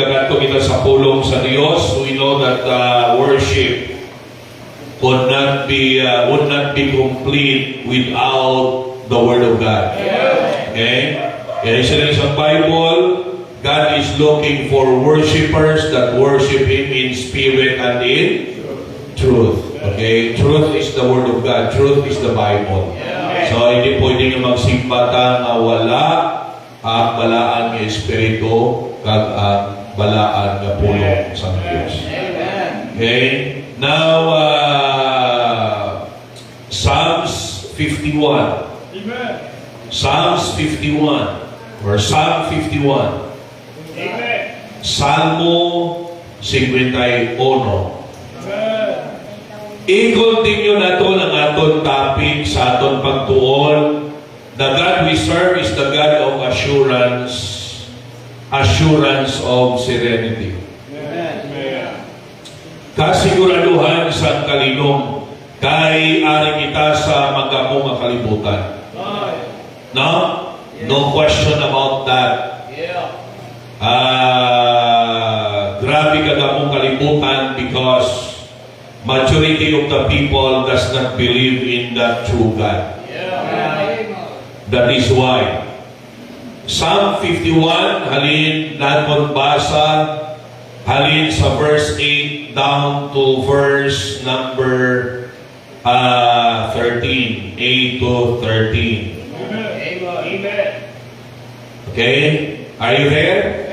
nagaganto kita sa pulong sa Diyos. We know that worship would not be complete without the Word of God. Okay? Kaya isa sa Bible, God is looking for worshipers that worship Him in spirit and in truth. Okay? Truth is the Word of God. Truth is the Bible. So, hindi pwedeng magsimbata na wala ang balaan ng Espiritu kag ang balaan ng pulong sa Diyos. Okay? Now, Psalms 51. Psalms 51. Or Psalm 51. Salmo 51. I-continue na ito ng aton topic sa aton pagtuon. The God we serve is the God of assurance. Assurance of serenity. Kasiguraduhan sa kalinom kay ari kita sa magamong kalibutan. No? No question about that. Grabe kagamong kalibutan because majority of the people does not believe in the true God. That is why Psalm 51, halin natin basa, halin sa verse 8 down to verse number 13, 8 to 13. Amen. Okay? Are you there?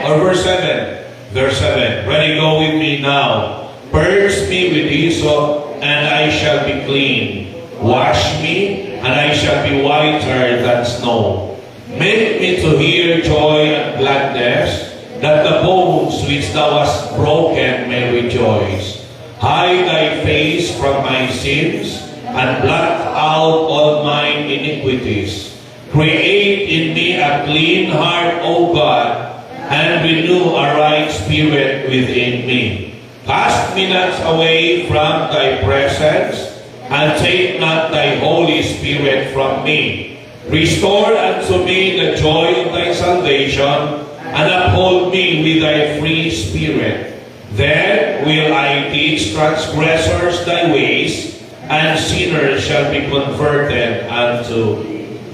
Or verse 7? Verse 7. Ready, go with me now. Purge me with hyssop, and I shall be clean. Wash me, and I shall be whiter than snow. Make me to hear joy and gladness, that the bones which thou hast broken may rejoice. Hide thy face from my sins, and blot out all mine iniquities. Create in me a clean heart, O God, and renew a right spirit within me. Cast me not away from thy presence, and take not thy Holy Spirit from me. Restore unto me the joy of thy salvation, and uphold me with thy free spirit. Then will I teach transgressors thy ways, and sinners shall be converted unto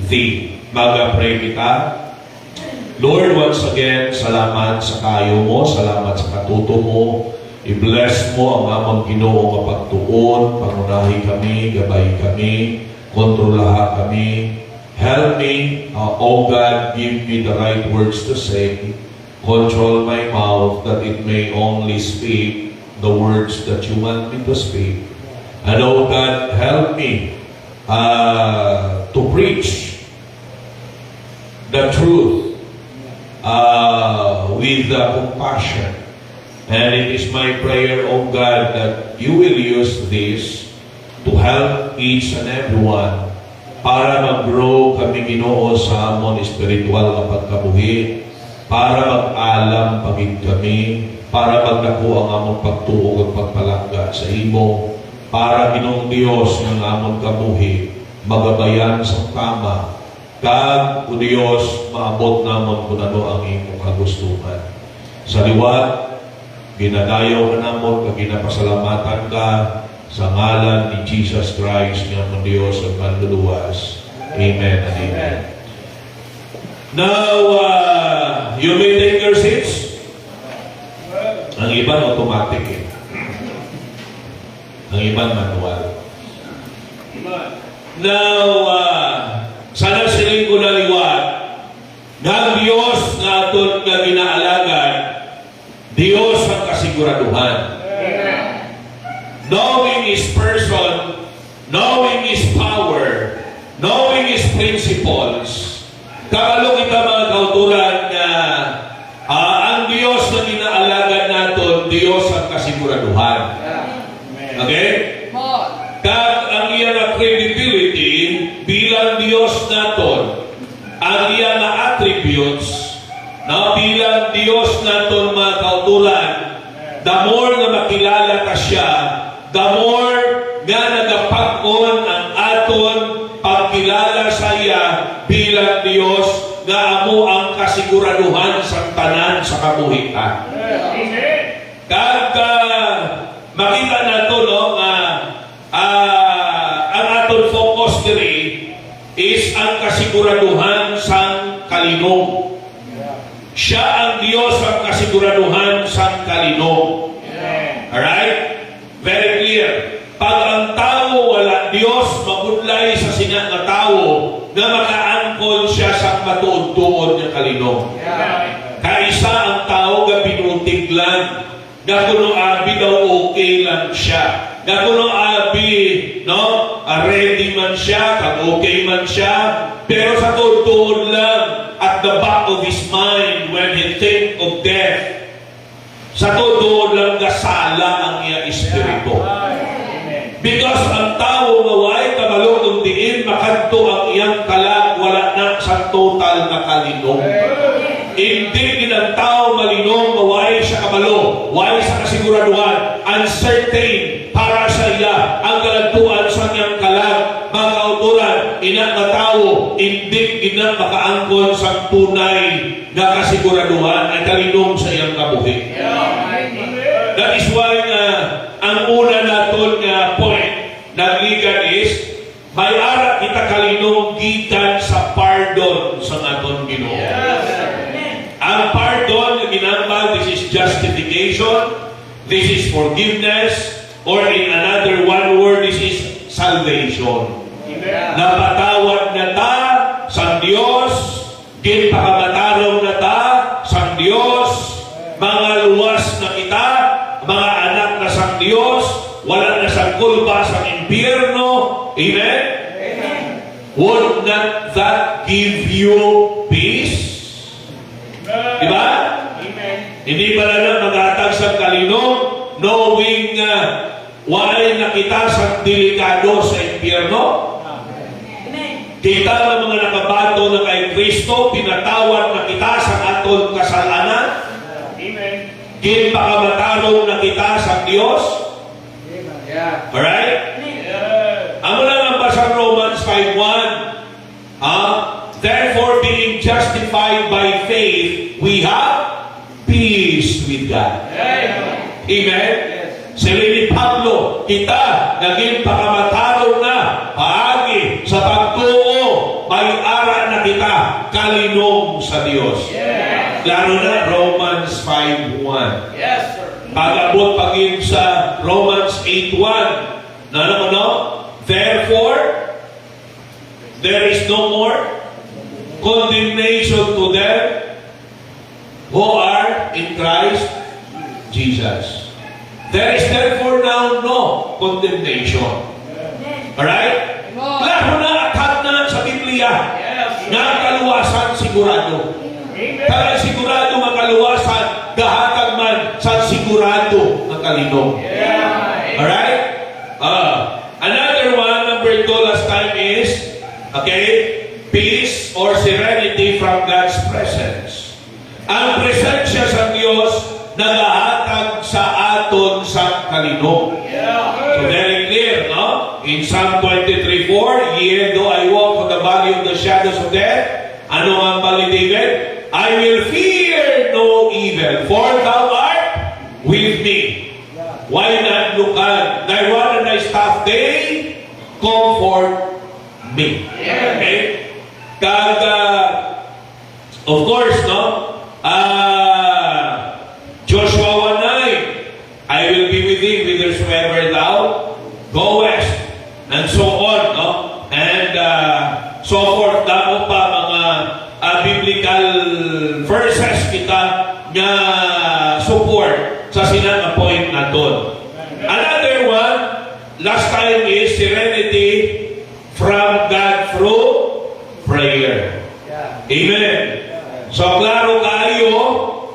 thee. Mag-pray kita. Lord, once again, salamat sa kayo mo, salamat sa katuto mo. I-bless mo ang amang Ginoo nga pagtuon, pangunahi kami, gabay kami, kontrolaha kami. Help me, O God, give me the right words to say. Control my mouth that it may only speak the words that you want me to speak. And O God, help me to preach the truth with compassion. And it is my prayer, O God, that you will use this to help each and everyone para mag-grow kami Ginoo sa amon espiritual na pagkabuhi, para mag-alam pagid kami, para magdako ang amon pagtuog at pagpalangga sa imo, para Ginoong Dios ng amon kabuhi, magabayan sa tama, kag o Dios, maabot namon kung ano ang imong kagustuhan. Sa liwat, ginadayaw ka namon, kag ginapasalamatan ka, sa ngalan ni Jesus Christ, ng among Diyos at manluluwas. Amen and amen. Now, you may take your seats. Ang iban automatic eh. Ang iban manual. Now, sana siling ko na liwat, ng Diyos na aton nga ginaalagad, Diyos ang kasiguraduhan. Knowing His person, knowing His power, knowing His principles. Kabalo kita mga kautulan na ang Diyos na ginaalagad natin, Diyos ang kasiguraduhan. Okay? Kag ang iya na credibility bilang Diyos natin, ang iya na attributes na bilang Diyos natin mga kautulan, the more na makilala ka siya, the more nga nagapag-on ang aton pagkilala sa iya bilang Diyos nga amo ang kasiguraduhan sa tanan sa kabuhian. Kag makita nato no nga ang aton focus diri is ang kasiguraduhan sa kalinog. Siya ang Dios ang kasiguraduhan sa kalinog. Alright? Very clear. Pag ang tao wala Dios, magudlay sa sina nga tao nga makaangkon siya sa matuod-tuod nga kalinog. Kaisa ang tao nga binutig lang. Nga kuno abi daw okay lang siya. Nga kuno abi, no? Ready man siya, kag okay man siya. Pero sa tuod-tuod lang, at the back of his mind, when he think of death, sa tuod lang gasala ang iya espiritu. Because ang tao nga way kabalo kung diin makadto ang iyang kalag wala na sa total na kalinog. Hindi ginang tao malinog nga way siya kabalo, way sa kasiguraduhan, uncertain para sa iya ang kalagtuan sa iyang kalag, mga kauturan, ina nga tao, hindi ina makaangkon sa tunay nga kasiguraduhan ay kalinog sa iyang kabuhi. That is why ang una naton nga point nagligan is may ara kita kalinog gikan sa pardon sa aton Ginoo. Ang pardon nga ginambal, this is justification, this is forgiveness, or in another one word, this is salvation. Napatawad na ta sa Dios, ginpakamataraw na ta sa Dios, mga luwas na kita, mga anak na sa Diyos, wala na sa kulpa sa impyerno. Amen? Amen. Would not that give you peace? Diba? Amen. Hindi pala na magatag sa kalinog, knowing wala na kita sa delikado sa impyerno? Amen. Kita ng mga nakabato na kay Kristo, pinatawad na kita sa aton kasalanan. Amen. Ginpakamataraw na kita sa Diyos. Yeah. Alright? Yeah. Amo lang ang basa Romans 5:1. Therefore, being justified by faith, we have peace with God. Yeah. Amen? Yes. Sila ni Pablo, kita naging pakamataraw na paagi sa pagtuo, may ara na kita kalinog sa Diyos. Yeah. Lalo na Romans 5:1. Yes, sir. Pag-abot pagin sa Romans 8:1. No? Therefore, there is no more condemnation to them who are in Christ Jesus. There is therefore now no condemnation. Alright? Lalo na atat na sa Biblia na kaluwasan sigurado. Kaya sigurado makaluwasan, gahatag man sa sigurado ang kalinog. Alright? Another one, number 2 last time is, peace or serenity from God's presence. Ang presensya sa Diyos nagahatag sa aton sa kalinog. So very clear, no? In Psalm 23:4, yea, though I walk on the valley of the shadows of death, ano ang bali David? I will fear no evil, for thou art with me. Why not look at thy rod and thy staff, they comfort me. Okay? Kag, of course, no? Joshua 1:9, I will be with thee whithersoever thou goest, and so on, no? And so forth, damo pa mga biblical verses kita nga support sa sinang point na doon. Another one, last time is serenity from God through prayer. Amen. So klaro kayo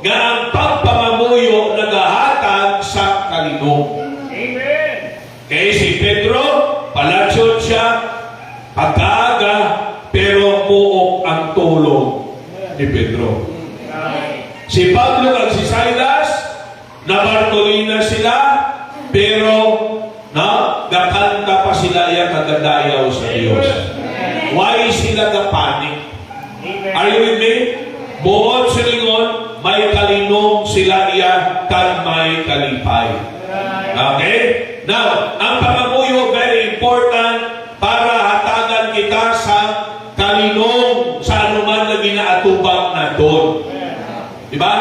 nga ang pagpamamuyo nagahatag sa kalinog. Amen. Kaya si Pedro, palatsyon siya, pagkaaga, pero muok ang tulog ni Pedro. Si Pablo at si Silas, nabartolina sila, pero nakanta pa sila yung kagadayaw sa Diyos. Why sila gapanik? Are you with me? Buod silingon, may kalinong sila iya, kan may kalipay. Okay? Now, ang pangamuyo, very important para hatagan kita sa kalinong sa anuman na ginaatubang na doon. Diba?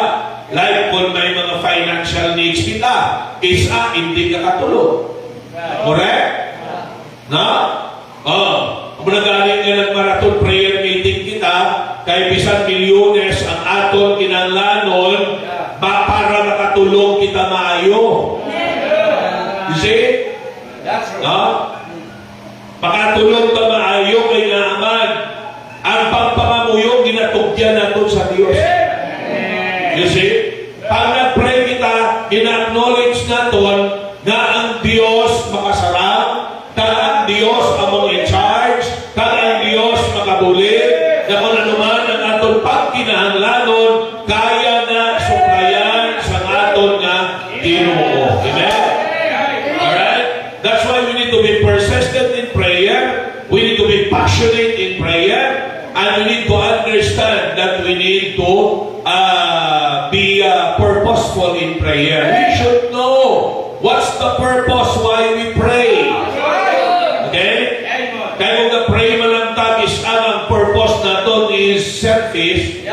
Like kung may mga financial needs kita, isa, hindi ka katulog. Correct? Na? Kung nagaling ka ng marathon prayer meeting kita, kay bisan milyones ang aton kinanglanon, para makatulog kita maayo. You see? Makatulog ka maayo kay naman. Ang pagpangamuyo, ginatugyan natin sa Diyos. You see? Pag nag-pray kita, ina-acknowledge natin na ang Diyos makasarap, na ang Diyos among in charge, na ang Diyos makabulit, na kung anuman ang aton pagkinahanglanon, kaya na suprayan sa aton nga Ginoo. Amen? Alright? That's why we need to be persistent in prayer, we need to be passionate in prayer, and we need to understand that we need to be purposeful in prayer. We should know what's the purpose why we pray. Okay? Kaya kung na-pray man lang tagis ang purpose na to is selfish,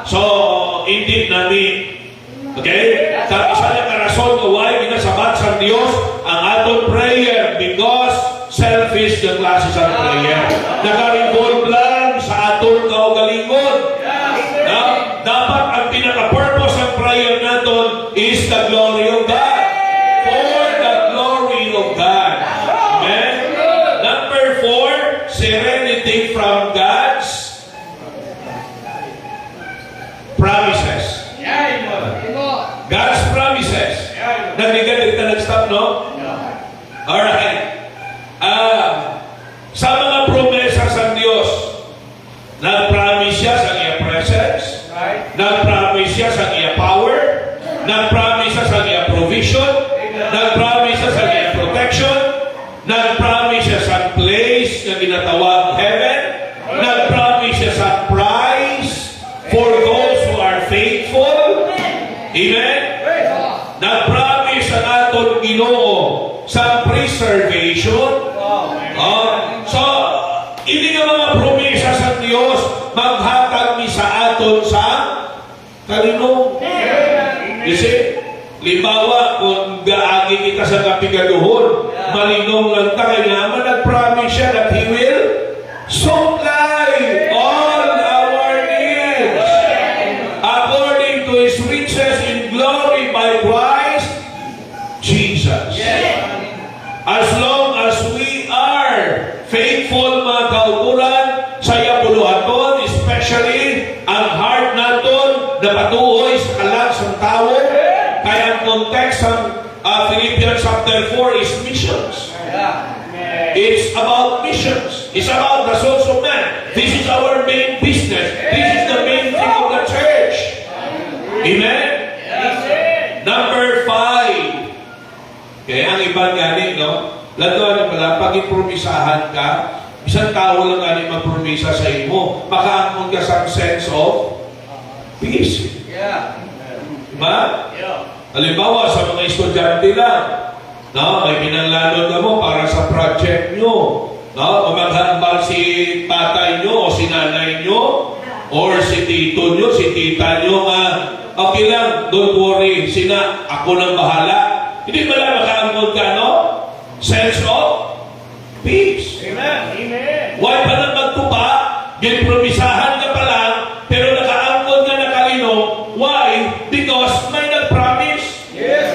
so hindi namin. Okay? Sa isa niya karason kung why ginasabat sa Diyos ang aton prayer because selfish yung klase sa prayer. Naka-involve lang sa aton kaugalingon. Dapat ang pinaka-purpose ng prayer natin is the glory of God. For the glory of God. Amen? Number 4, serenity from God's promises. God's promises. Nagbigan, nag-stop, no? Alright. Sa mga promesa sa Diyos, nag-promise siya sa iyang presence, nag-promise siya sa iyang power, nag-promise siya sa iyang provision, nag-promise siya sa iyang protection, nag-promise siya sa place na ginatawag heaven, nag-promise siya sa prize for those who are faithful. Amen? Nag-promise ang aton Ginoo sa preservation. So, hindi nga mga promesa sa Diyos maghatag mi sa aton sa kalinong. You see? Limbawa, kung gaagi kita sa kapigaduhon, malinong lang ta, kailangan nag-promise siya that He will supply all our needs according to His riches in glory by Christ Jesus. As long as we are faithful mga kauturan sa yapuluhaton, especially ang heart naton na patuoy sa kalag sa tao, kaya ang context ng Philippians chapter 4 is missions. It's about missions. It's about the souls of man. This is our main business. This is the main thing of the church. Amen? Number 5. Kaya ang ibang gani, no? Lalo pala, pag improvisahan ka, isang tao lang gani magpromisa sa imo, makaangkon ka sa sense of peace. Diba? Halimbawa, sa mga estudyante lang, no? May pinanglalon ka mo para sa project nyo. No? O maghambal si tatay nyo o si nanay nyo or si tito nyo, si tita nyo, okay lang, don't worry, ako nang bahala. Hindi ba lang makaangkon ka, no? Sense of peace. Amen. Why pa nang magtupa, ginpromisahan ka pa lang, pero nakaangkon ka na kalino. Why? Because may nag-promise. Yes.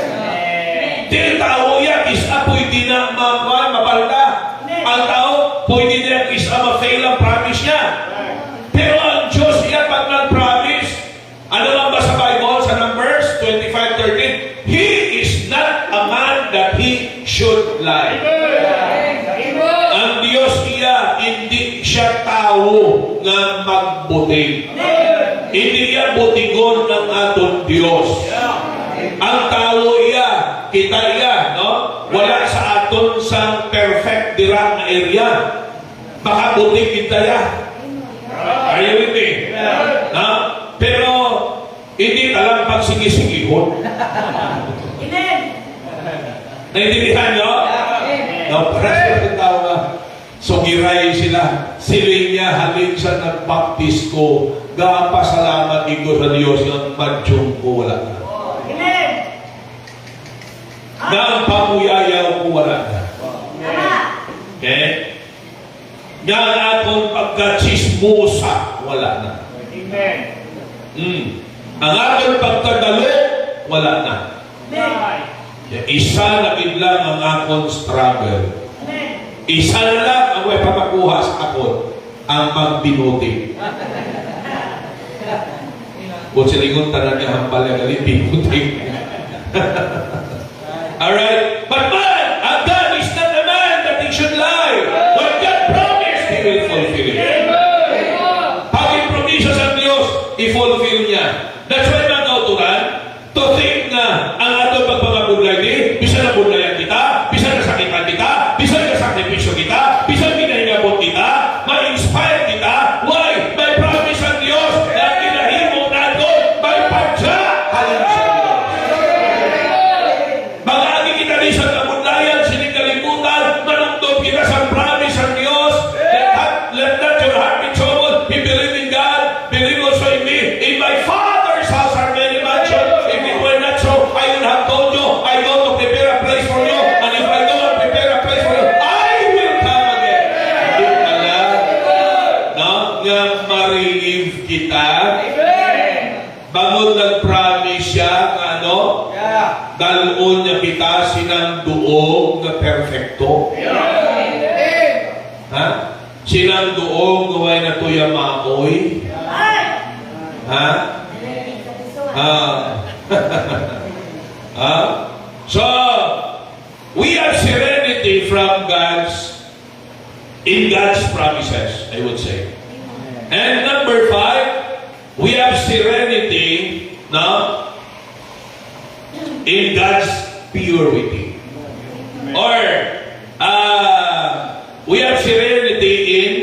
Di tao yan, isa pwede na mabalda. Ang tao, pwede na isa ma-fail ang promise niya. Pero ang Diyos yan, pag nag-promise, ano lang ba sa Bible, sa Numbers 25:13? He is not a man that He should lie. Ang Diyos iya, hindi siya tao nga magbuting. Hindi iya butigon ng aton Diyos. Ang tao iya, kita iya, no? Wala sa aton sa perfect dirang na area. Baka buting kita ya. Are you with me? pagsigisigihon. Amen. Naintindihan nyo? No, parang sa tao nga. So, giray sila. Sila niya, halin sa nagbaptis ko. Gapasalamat ko sa Diyos ng madyong ko wala na. Amen. Na ang pamuyayaw ko wala na. Okay? Nga ang atong pagkachismosa, wala na. Amen. Ang atong pagkadalo, wala na. Amen. Isa na biglang ang akong struggle. Amen. Isa na lang ang may papakuha sa akon, ang magbinuti. Kung silingon tanan niya ang palagali, binuti. Alright? But man, ang God is not a man that he should lie. What God promised, He will fulfill it. Pag i-promisos ang Diyos, i-fulfill niya. That's why mga kauturan, to think na ang atong pagpapabudlay di, bisan na budlayan kita, bisan na sakitan kita, bisan na sakripisyo kita, bisan kinahingabot kita, ma-inspire kita. Why? May promise ang Diyos na kinahimo natin, may padya. Halin sa Diyos. Mag-agi kita rin sa kabudlayan, sinikalimutan, manungtod kita sa promise ang Diyos. Let not your heart be troubled. You believe in God, believe also in me. In my Father's house are many mansions. If it were not so, I would have told you, I go to prepare a place for you. And if I go and prepare a place for you, I will come again. Hindi pala, no? Nga marigive kita. Bangod nag-promise siya, ano? Dalon niya kita sinang duog na perfecto. Ha? Sinang duog gaway na tuya maoy. Ha? So, we have serenity from in God's promises, I would say. And number 5, we have serenity now in God's purity. Or, we have serenity in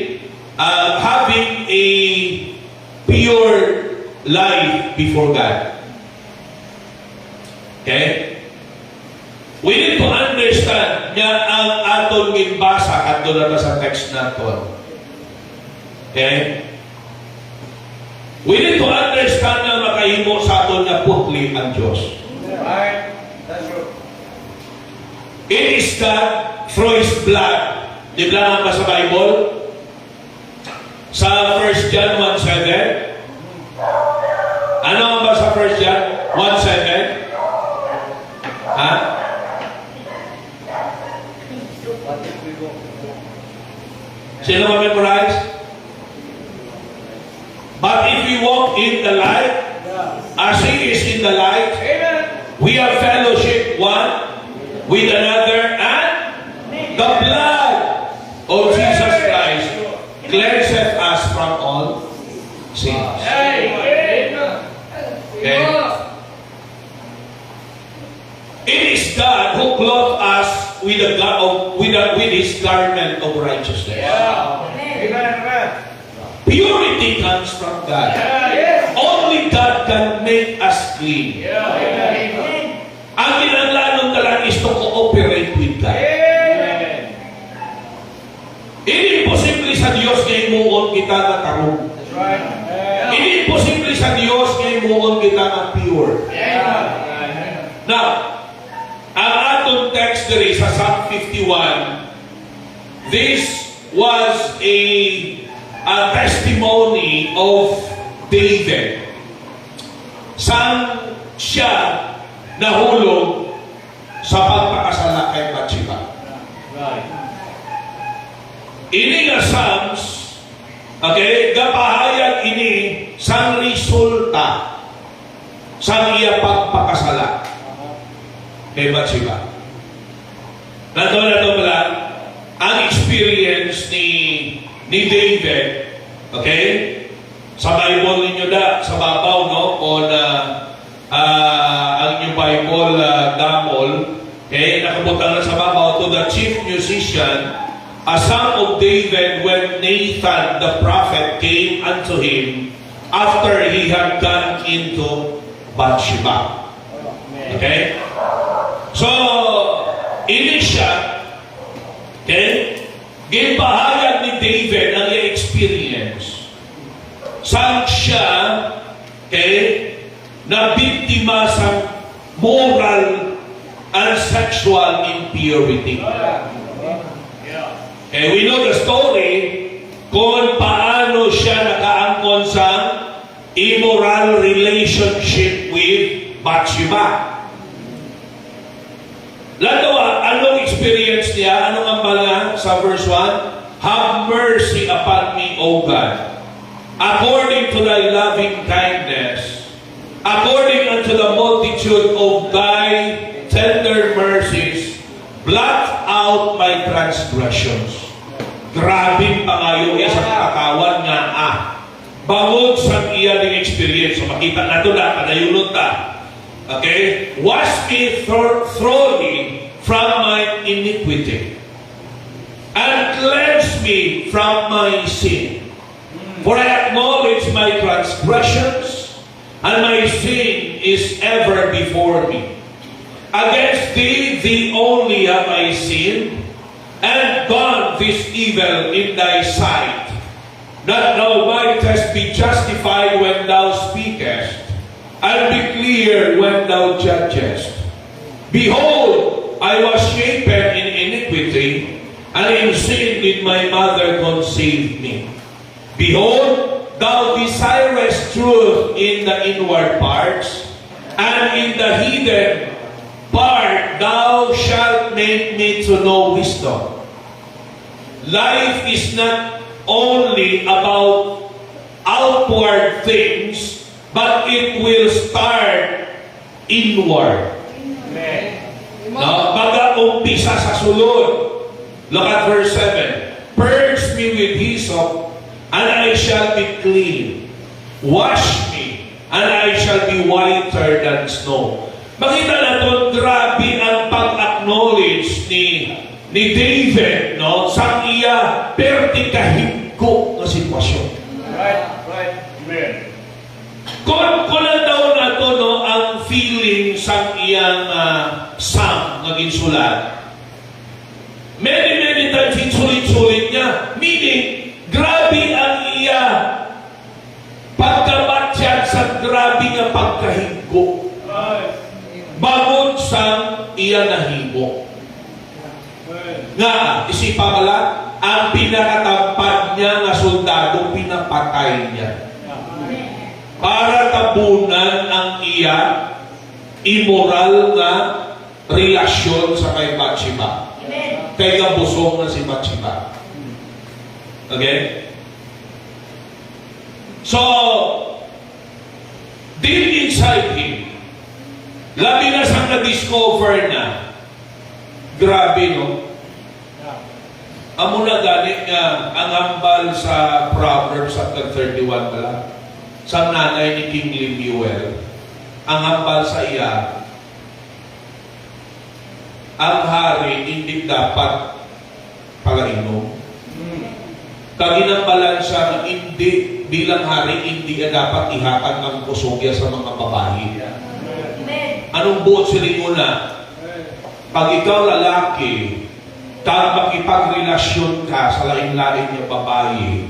having a pure life before God. Okay? We need to understand nga ang aton ginbasa kadto na sa text naton. Okay? We need to understand na makahimo sa aton na putli ang Diyos. Right. That's true. It is God through His blood. Di ba ba sa Bible? Sa 1 John 1:7. Ano nga ba sa 1 John 1:7? Ha? Sino ma-memorize? But if we walk in the light, as He is in the light, we have fellowship one with another, and the blood of Jesus Christ cleanseth us from all sins. Okay? It is God who clothed us with His garment of righteousness. Purity comes from God. Only God can make us clean. Ang kinahanglan talang is to cooperate with God. Hindi posible sa Diyos na imuon kita na tarong. Hindi posible sa Diyos na imuon kita na pure. Now, ang atong text diri sa Psalm 51, this was a testimony of David. Saan siya nahulog sa pagpakasala kay Bathsheba. Ini nga Psalms, okay, gapahayag ini sang resulta sa iya pagpakasala kay Bathsheba. Nato pala ang experience ni David, okay? Sa Bible ninyo sa babaw, no? O na ang inyong Bible damol, okay? Nakabutang na sa babaw, to the chief musician, a son of David, when Nathan the prophet came unto him after he had gone into Bathsheba. Okay? So, ini siya, okay, ginpahayag ni David ang experience. Saan siya, okay, na biktima sa moral and sexual impurity. Okay, we know the story kung paano siya nakaangkon sa immoral relationship with Bathsheba. Lalo, anong experience niya? Anong ambal niya sa verse 1? Have mercy upon me, O God, according to thy loving kindness, according unto the multitude of thy tender mercies, blot out my transgressions. Grabe pa ngayon sa kakawan nga bangod sa iya ng experience. So makita na ito na, kadayunod ta. Okay? Wash me thoroughly from my iniquity and cleanse me from my sin. For I acknowledge my transgressions, and my sin is ever before me. Against thee, thee only have I sinned, and done this evil in thy sight, that thou mightest be justified when thou speakest, and be clear when thou judgest. Behold, I was shapen in iniquity, and in sin did my mother conceive me. Behold, thou desirest truth in the inward parts, and in the hidden part thou shalt make me to know wisdom. Life is not only about outward things, but it will start inward. Mag-umpisa sa sulod. Look at verse 7. Purge me with hyssop, and I shall be clean. Wash me, and I shall be whiter than snow. Makita natin, grabe ang pag-acknowledge ni David, no? Sa iya pertikahigko na sitwasyon. Right. Amen. Kung daw na to, no, ang feeling sa iyang psalm na ginsulat, many times insulit-sulit niya, meaning, grabe ang iya pagkamatyan sa grabe nga pagkahigko. Bangod sa iya nahimo. Nga, isipa pala, ang pinakatampad niya na soldado, pinapatay niya. Para tabunan ang iya immoral na relasyon sa kay Bathsheba. Kay gabusong na si Bathsheba. Okay? So, deep inside him, labi na siyang na-discover na, grabe, no? Amo na gani nga, ang hambal sa Proverbs at 31 pala, sa nanay ni King Lemuel, ang hambal sa iya, ang hari hindi dapat palainom. Kaginambalan siya na hindi, bilang hari, hindi dapat ihatag ang kusogya sa mga babae. Anong buot silinuna? Pag ikaw lalaki, kag makipagrelasyon ka sa lain-lain ng babae,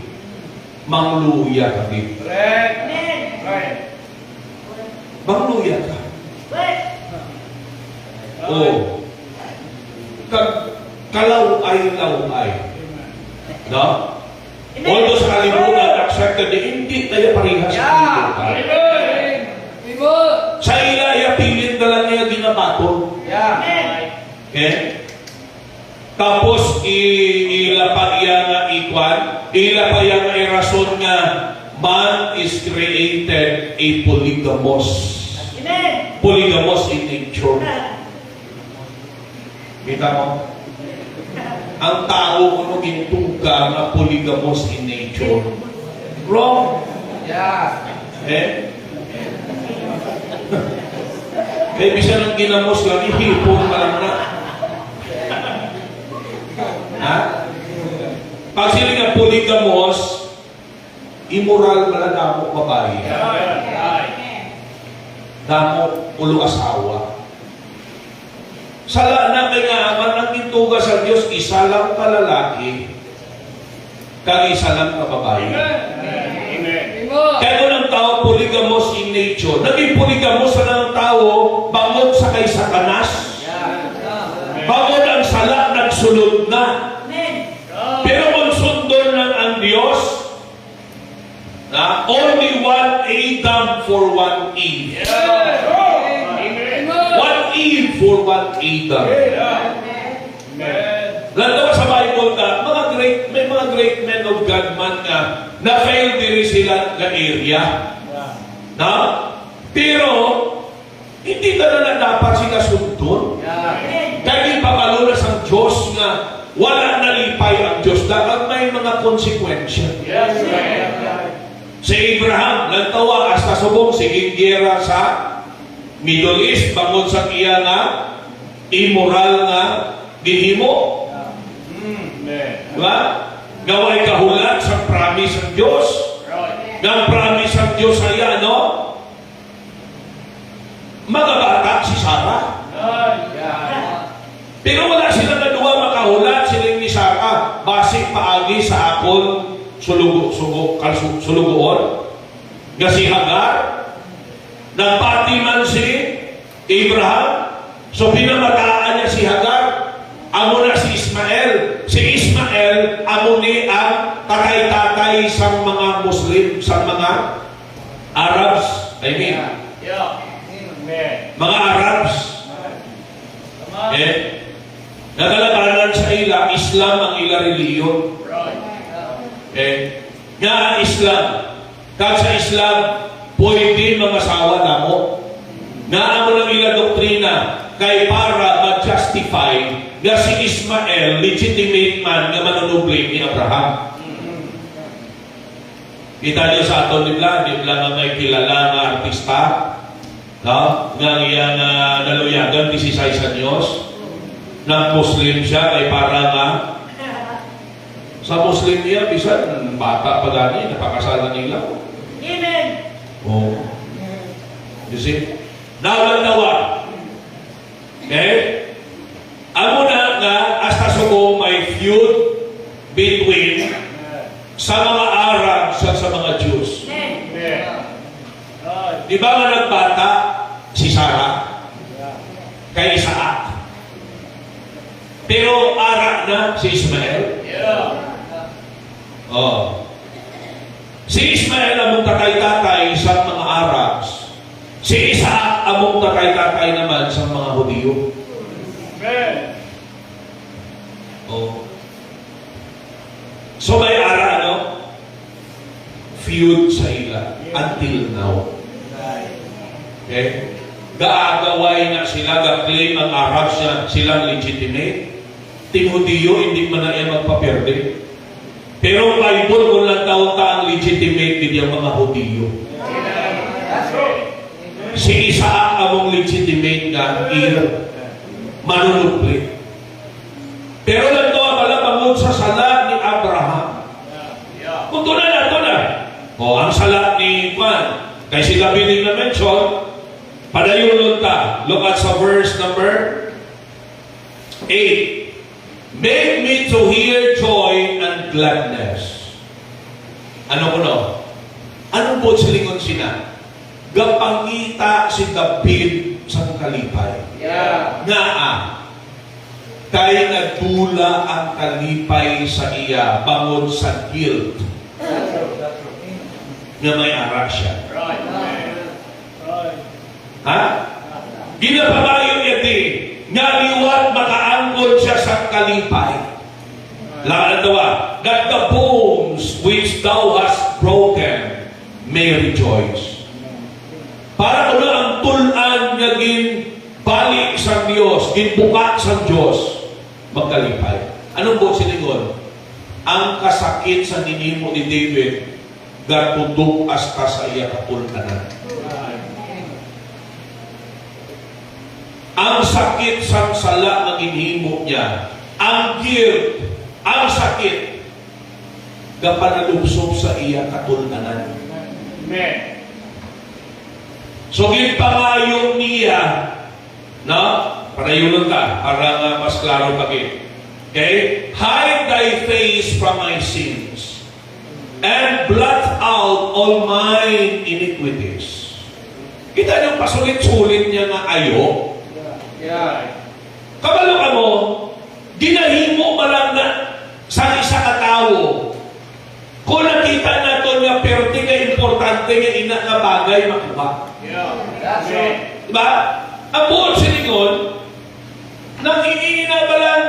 mangluya ka din. Right. Mangluya ka. Oh. Kalaway-laway. No? Although sa kalimutan, accepted, hindi tayo parehas sa kalimutan. Sa ilaya, pilit na lang niya ginabatol. Okay? Tapos, ila pa iya nga ikwan, ila pa iya nga rason nga, man is created a polygamous. Polygamous in nature. Kita mo? Ang tao kuno gintuga na polygamous in nature. Wrong. Eh? Kaya bisa nang ginamos lang, ihipon pa lang na. Ha? Pag sila nga polygamous, immoral pala na ako babae. damo ulo asawa. Sala na kay nga man ang gintuga sa Dios isa lang ka lalaki kag isa lang ka babae. Amen. Kaya ng tao polygamous in nature. Naging polygamous na ng tao bangod sa kay Satanas. Bangod ang sala nagsulod na. Pero kung sundon lang ang Diyos, na only one Adam for one Eve. Amen. One Eve for one Adam. Amen. Lalo sa Bible na, may mga great men of God man na fail diri sila nga area. Na? Pero, hindi na dapat sila sundon. Kaya ipapalunas ang Diyos nga wala nalipay ang Diyos. Dapat may mga konsekwensya. Yes, Si Abraham, lantawa, hasta subong, siging gera sa Middle East, bangod sa iya nga, immoral nga, gihimo. Amen. Diba? Gaway kahulat sa promise ng Diyos. Right. Nga ang promise ng Diyos ay ano? Magabata si Sarah. Pero wala silang naduwa makahulat silang ni Sarah. Basik paagi sa akon sulugoon. Nga si Hagar. Nagpati man si Abraham. So pinamataan niya si Hagar. Amo na si Ismael. Si Ismael, amo ni ang tatay-tatay sa mga Muslim, sa mga Arabs. I mean, Amen. mga Arabs. Nagalakaran sa ila, Islam ang ila reliyon. Nga Islam. Kag sa Islam, pwede mag-asawa na mo. Nga amo lang ila doktrina, kay para ma-justify nga si Ismael, legitimate man nga manunubli ni Abraham. Kita niyo sa aton nila nga may kilala nga artista, no? Nga iya nga naluyagan 16 anyos, na Muslim siya, kay para nga sa Muslim niya, bisan bata pa gani, napakasalan nila. Amen. Oh. You see? Nawa. Okay? Amo na nga, hasta suko may feud between sa mga Arab sa mga Jews. Amen. Di ba nga nagbata si Sarah kay Isaac? Pero ara na si Ismael. Oh. Si Ismael among tatay-tatay sa mga Arabs. Si Isaac among tatay-tatay naman sa mga Hudyo. Amen. Oh. So may ara, no? Feud sa ila until now. Okay? Gaagaway na sila, ga-claim ang Arabs na silang legitimate. Ting Hudyo, hindi man na iya magpaperde. Pero Bible, kung lang taon ta ang legitimate din yung mga Hudyo. Si Isaac among legitimate nga ir manunupli. Pero lang to pala bangod sa sala ni Abraham. Kung doon na. O, ang sala ni Juan, kay sila biling na mention, padayon ta. Look at sa verse number 8. Make me to hear joy and gladness. Ano ko no? Anong po silingon sina? Gapangita si David sa kalipay. Nga kay nagdula ang kalipay sa iya bangod sa guilt nga may ara siya. Ha? Ginapabayo niya din nga liwat makaangkol siya sa kalipay. Lakad dawa, that the bones which thou hast broken may rejoice. Para ko na ang tulan nga balik sa Diyos, ginbuka sa Diyos, magkalipay. Anong po siningon? Ang kasakit sa ninimo ni David, gatudok hasta sa iya kapultanan. Ang sakit sa sala ng inhimo niya, ang guilt, ang sakit, gapanalubsob sa iya kapultanan. Amen. So, ginpangayo niya, no? Para yun ka, para mas klaro kami. Okay? Hide thy face from my sins and blot out all my iniquities. Kita niyong pasulit-sulit niya nga ayo. Yeah. Kabalo ka mo, ginahimo mo lang na sa isa ka tao. Kung nakita nato nga perti nga importante nga ina nga bagay makuha. Yeah. That's it. Diba? Ang buong siningon, nangiingina ba lang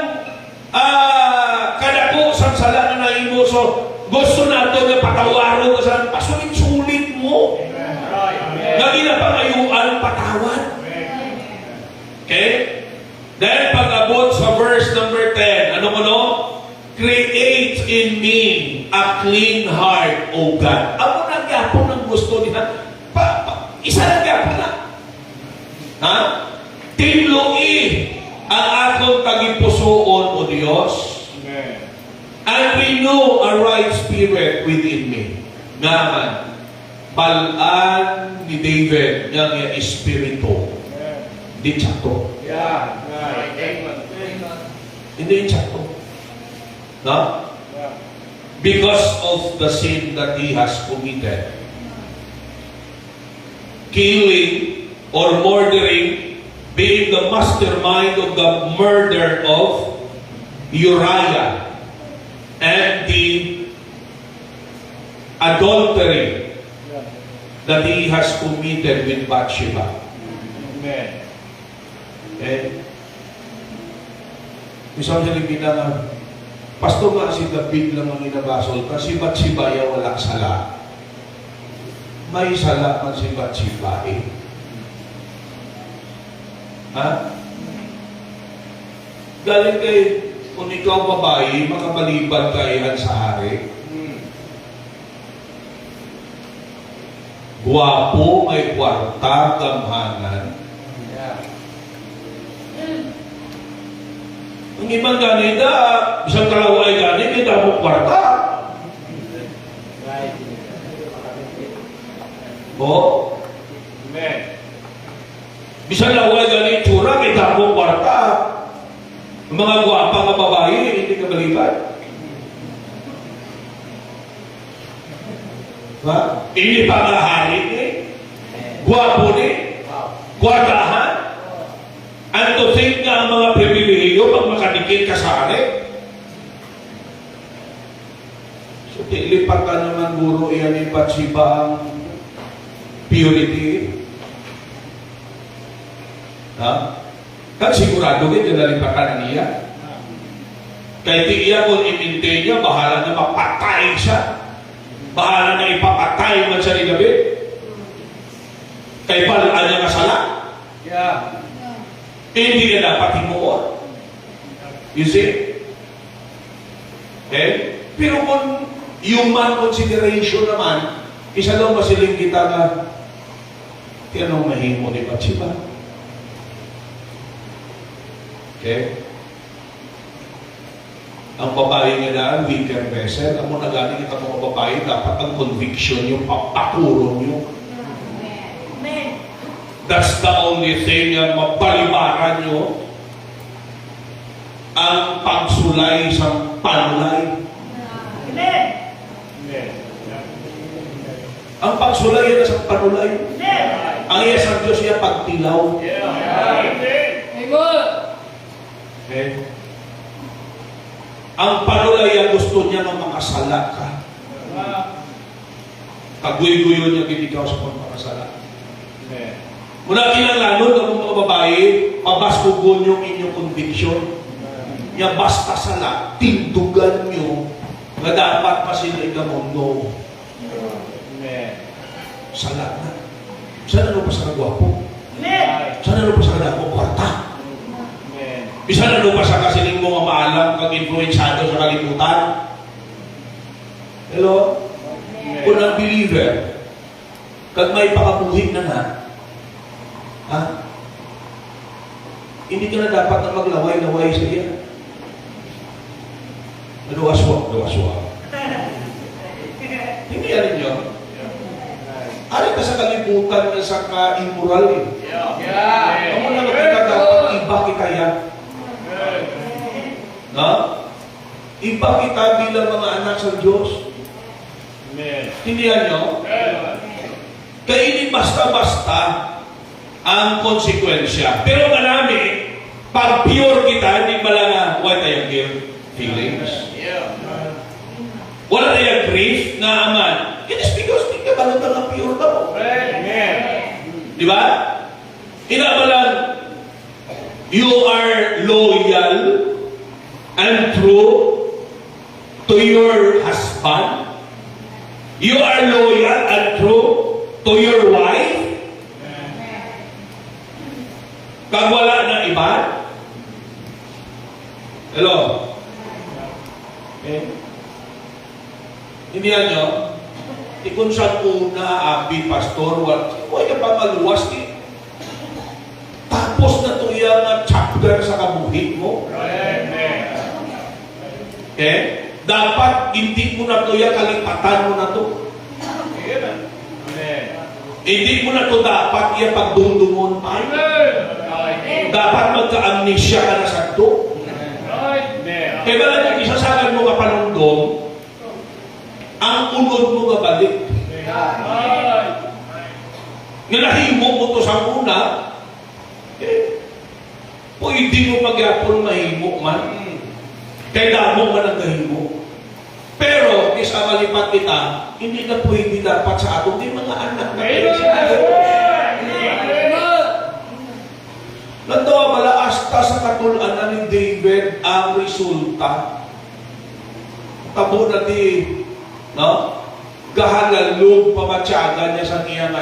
kadako sa sala na naimo. So, gusto nato nga patawaro ka sa pasulit-sulit mo. Right. Lagi na pangayuan patawad. Okay? Then, pag-abot sa verse number 10, ano mo no? Create in me a clean heart, O God. Amo na gyapon ang gusto niya. Isa na gyapon na. Ha? Tinloi ang akong tagipusoon, O Diyos. Amen. And renew a right spirit within me. Naman, balaan ni David ng espiritu. Hindi tsakto. Yeah. Right. Amen. Hindi tsakto. No? Yeah. Because of the sin that he has committed. Killing or murdering, being the mastermind of the murder of Uriah and the adultery Yeah. that he has committed with Bathsheba. Amen. Okay? Isang halipin na Pastor nga si David lang ang inabasol ka, si Bathsheba walang sala. May sala man si Bathsheba eh. Ha? Galing kay, kung ikaw babae, makabalibad ka yan sa hari. Guwapo, may kwarta, gamhanan. Yeah. Ang ibang ganita, isang kalawa ay ganit, kita mo kwarta. Right. O, Amen. bisang laway ganit, tsura, kita mo kwarta. Ang mga gwapa nga babae, hindi ka balibad. Ha? Hindi pa nga hari eh. Gwapo ni. Kwartahan. And to think nga ang mga pribilehiyo pag makadikit ka sa hari. So, lipat ka naman, guro, iyan yung Bathsheba ang purity. Ha? Kan sigurado kita nalipatan niya. Kahit iya kung i-maintain niya, bahala na mapatay siya. Bahala na ipapatay man siya ni David. Kaya balaan niya kasala. Yeah. Hindi niya dapat himuon. You see? Okay? Pero kung human consideration naman, isa lang masiling kita na kaya nung mahimo ni Bathsheba. Okay? Ang babae nga daan, weaker vessel. Ang mga galing kita mga babae, dapat ang conviction nyo, papakuro nyo. Amen. That's the only thing na mapalibaran nyo ang pagsulay sa panulay. Amen. Amen. Ang pagsulay yan sa panulay. Amen. Ang iya sa Diyos niya pagtilaw. Yeah. Amen. Okay? Ang panulay ang gusto niya na makasala ka. Kaguy-guyo niya ginikaw sa pagmakasala. Amen. Muna kinalanon ng mga babae, pabaskugon yung inyong conviction. Nga basta sala, tindugan nyo na dapat pa sila ikamundo. Amen. Sala na. Sana ano pa sa kagwapo? Amen. Sana ano pa sa kadako kwarta? Amen. Bisa na ano pa sa kasiling mga maalam kag influensyado sa kalibutan? Hello? Kung ang believer, kag may pakabuhin na na, ha? Hindi ka na dapat na maglaway-laway sa iya. Naluwaswak. Hindi yan ninyo. Ari ka sa kalibutan. kalibutan na sa ka-immoral eh. Yeah. Amo na kita dapat iba kita yan. No? Iba kita bilang mga anak sa Diyos. Amen. Tindihan nyo? Kaya hindi basta-basta ang konsekwensya. Pero marami, pag pure kita, hindi pala nga, wala tayong guilt feelings. Wala tayong grief na aman. It is because hindi ka ba na pure ka mo. Amen. Di ba? Inabalan, you are loyal and true to your husband. You are loyal and true to your wife. Kag wala na iba. Hello? Okay. Hindi nyo? Kung saan una, abi, pastor, huwag ka pa maluwas eh. Tapos na ito yung chapter sa kabuhi mo. Amen. Okay? Dapat hindi mo na ito yung kalipatan mo na ito. Amen. Hindi mo na ito dapat yung pagdundungon pa. Dapat magka-amnesia ka na sa ito. Amen. Kaya ba lang isasagan mo ka panundong, ang unod mo mabalik. Nga nahimo mo ito sa una, pwede mo magyapon mahimo man. Kaya damo man ang kahimo. Pero, isa malipat kita, hindi na pwede dapat sa atong di mga anak na kayo sa atin. Nandawa pala, hasta sa katulanan ni David ang resulta. Tabo na di, no? Gahalalog pamatyagan niya sa iyang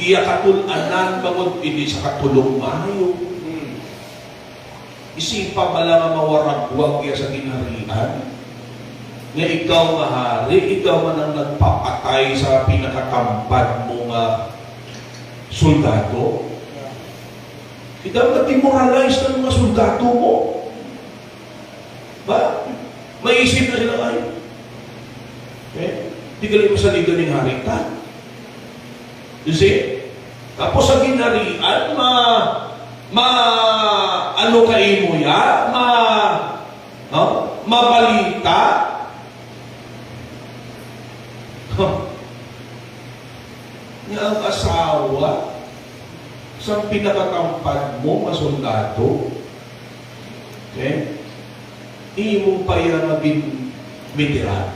iya katulanan bangod hindi sa katulong mayo. Isipa ba lang ang mawaragwag iya sa ginharian? Nga ikaw mahari, ikaw man ang nagpapatay sa pinakatampad mong soldado. Ikaw na-demoralize ng mga soldado mo. Ba? May isip na sila kayo. Hindi ka lang sa liga ng harita. You see? Tapos sa ginharian, ano kayo mo ya? Mabalita. Nga ang asawa sa pinakatampad mo, masoldado. Okay? Imo pa yan maging veteran.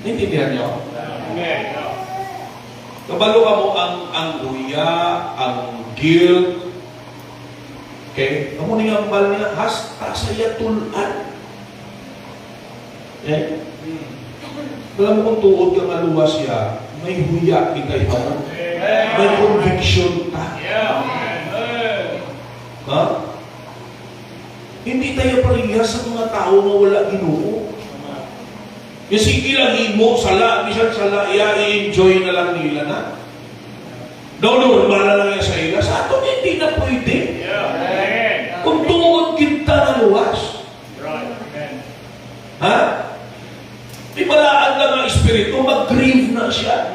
Naintindihan niyo? Amen. Kabalo ka mo ang luya, ang guilt. Okay? Amo ni ang bal niya, hasta saya tulan. Okay? Alam mo kung tuod ka maluwas siya, may huya kita yun. May conviction ka. Ha? Hindi tayo parehas sa mga tao na wala Ginoo. Yung sige lang imo, sala, bisan sala, i-enjoy na lang nila na. Normal na lang yan sa ila. Sa ato, hindi na pwede. Kung tungod kita na luwas. Ha? Di balaan lang ang espiritu, mag-grieve na siya.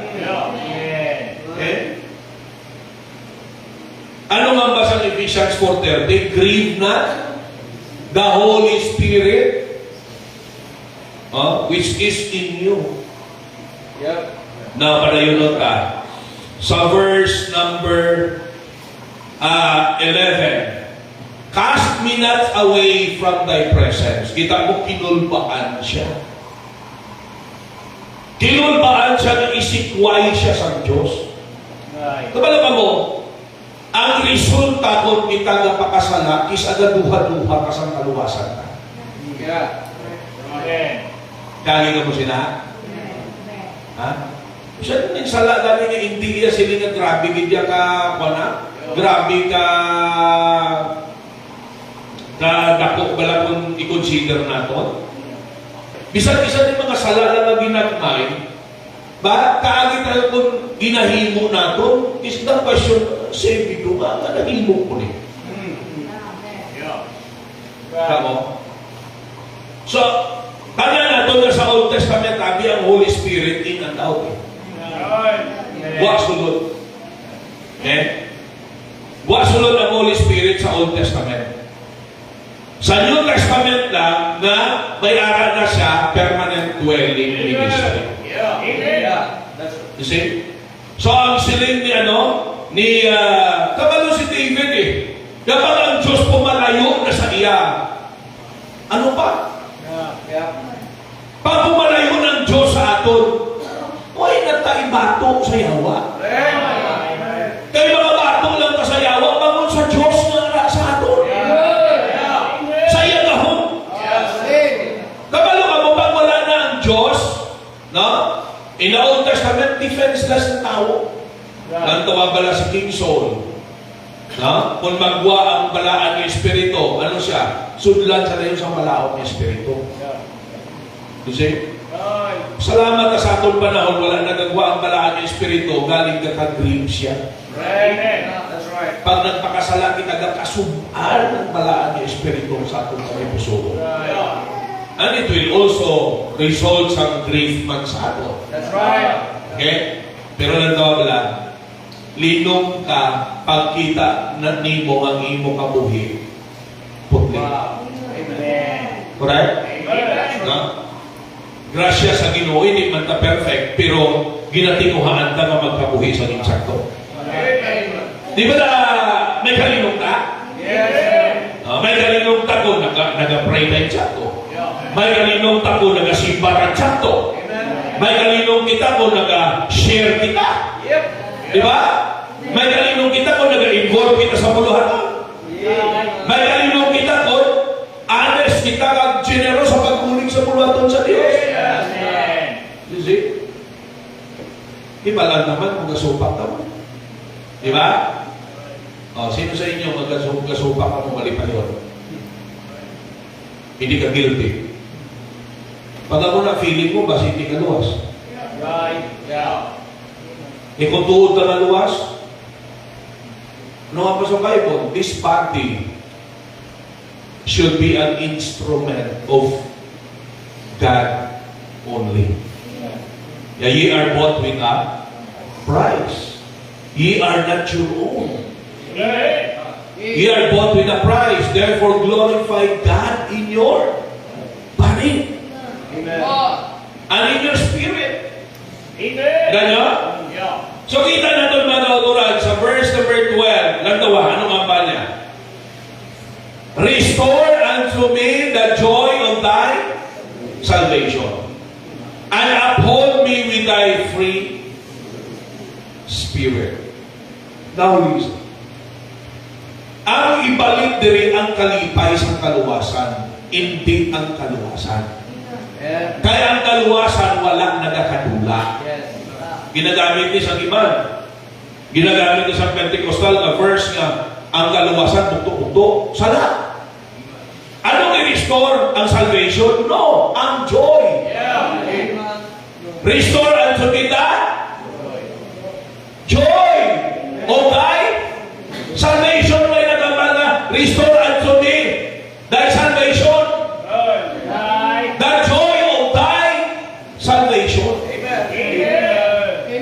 Okay? Ano nga ba sa Ephesians 4:30? Grieve not the Holy Spirit which is in you. Now, padayon ka. Sa verse number 11. Cast me not away from thy presence. Kita mo, kinulbaan siya. Kinulbaan siya na isikway siya sa Diyos. Kabala ka mo, ang resulta kung kita nga pakasala is agaduha-duha ka sa kaluwasan ka. Kagi ka mo sila? Ha? Siya nang sala dali nga hindi niya sila nga grabe gidya ka grabe ka dako bala kung i-consider nato. Bisan-bisan yung mga sala na nga ginagmay, ba kaagi tayo kung ginahimo nato, is the question, sabi ko nga nahimo ko ni. Kamo? So, kanya nato na sa Old Testament, tabi ang Holy Spirit in and out. Right. Amen. Wa sulod. Okay? Wa sulod ang Holy Spirit sa Old Testament. Sa New Testament lang na may ara na siya permanent dwelling ministry. Yeah. Amen. You see? So ang siling ni kabalo si David eh. Kapag ang Diyos pumalayo na sa iya, ano pa? Pag pumalayo ng Diyos sa aton, oy, nataibato sa yawa. Kaya mga bato lang ka sa yawa, bangon sa Diyos na sa aton. Sa iya gahon. Kabalo ka mo, pag wala na ang Diyos, no? In the Old Testament, defenseless ang tao. Nang tumabala si King Saul. No? Kung magwa ang balaan ng Espiritu, ano siya? Sudlan sa layo sa malaot ng Espiritu. You see? Salamat ka sa atong panahon, wala nagagawa ang balaan ng Espiritu, galing ka ka-dream siya. Pag nagpakasala, kinagakasubal ng balaan ng Espiritu sa atong puso. And it will also result sa grief man sa ato. Okay? Pero nagkawala, linong ka pagkita na nimo ang imo kabuhi. Putli. Correct? No? Grasya sa Ginoo, hindi man ta perfect, pero ginatinuhaan ta nga magkabuhi sa insakto. Di ba na may kalinong ka? May kalinong ta ko nag-pray na insakto. May kalinong ta ko nag-simbaran insakto. May kalinong kita ko nag-share kita. Di ba? May kalinong kita ko nag-involve kita sa puluhan. May kalinong kita ko honest kita kag-generous sa pagkuling sa puluhan sa Diyos. You see? Iba lang naman kung gasupak naman. Di ba? Sino sa inyo magkasupak ka mo malipayon? Hindi ka guilty. Pag ako na feeling mo, basta hindi ka luwas. Kung tuod ka na luwas, ano nga pa sa Bible? This body should be an instrument of God only. Ye are bought with a price. Ye are not your own. Ye are bought with a price. Therefore, glorify God in your body. And in your spirit. Ganyan? So kita natin mga kauturan sa verse number 12. Lantawa, ano nga ba niya? Restore unto me the joy of thy salvation, and uphold me with thy free spirit. Now listen. Ang ibalik diri ang kalipay sa kaluwasan, hindi ang kaluwasan. Kaya ang kaluwasan walang nagakadula. Ginagamit ni sa iman. Ginagamit ni sa Pentecostal na verse nga ang kaluwasan bukto-bukto. Sala. Anong i-restore ang salvation? No, ang joy. Restore unto me that joy of thy salvation. May nagamal na restore unto me thy salvation. The joy of thy salvation.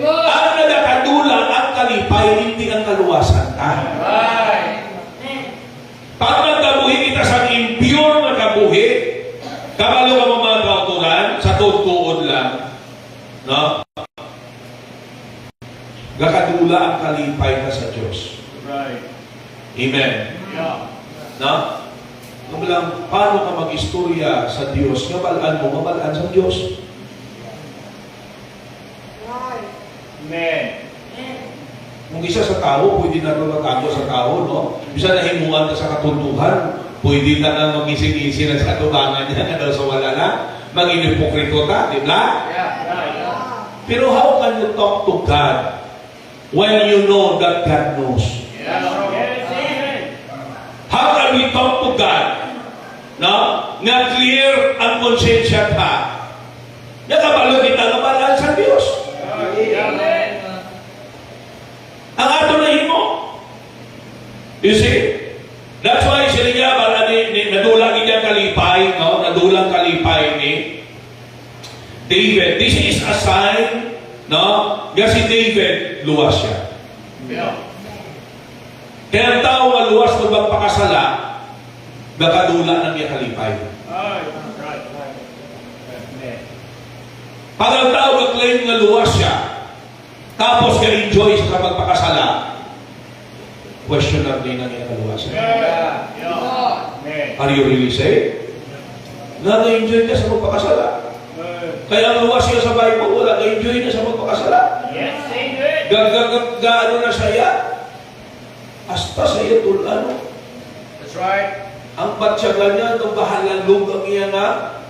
Ang nagakadula ang kalipay, hindi ang kaluwasan. Pag nagkabuhi kita sa impure na kabuhi, kabalo ka mga kauturan, sa tuod lang, no? Gakadula ang kalipay ka sa Diyos. Amen. No? Lang, paano ka mag-istorya sa Diyos? Ngabalaan mo, ngabalaan sa Diyos. Kung isa sa tao, pwede na ito natago sa tao, no? Bisa nahimungan ka sa katuntuhan, pwede na nga mag-ising-ising sa katubangan niya, dahil sa wala na, maging hipokrito ka, di ba? Pero how can you talk to God when you know that God knows? How can we talk to God? No? Nga clear ang konsensya ka. Nakabalo kita na balaan sa Diyos. Ang ato na himo. You see? That's why sila niya, nadulang niya kalipay, no? Nadulang kalipay ni David. This is a sign No? Nga si David, luwas siya. Yeah. Kaya ang tao nga luwas kung magpakasala, nakadula ng iya kalipay. Right. Amen. Pag ang tao mag-claim nga luwas siya, tapos ka-enjoy siya sa magpakasala, questionable din ang iya kaluwas. Yeah. Amen. Are you really saved? Na-enjoy ka sa magpakasala. Kaya ang luwas siya sa Bible, wala na-enjoy na sa magpakasala. Yes, amen. Gaano na saya? Hasta sa iyo tulano. That's right. Ang batsyagan niya, ang bahalalog ang iya nga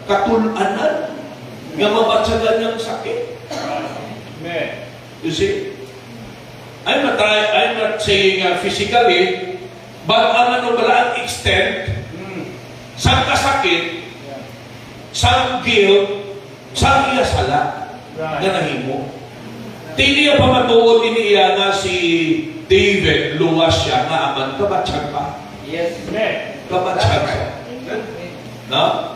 katulanan. Nga mabatsyagan niyang sakit. Amen. You see? I'm not saying physically, but ang ano pala, ang extent, sa kasakit, sa guilt, sa iya sala, Right. nga nahimo. Tini ang pamatuod iniya nga si David, luwas siya, nga aman, kabatsyag pa. Yes, amen. Kabatsyag siya. No?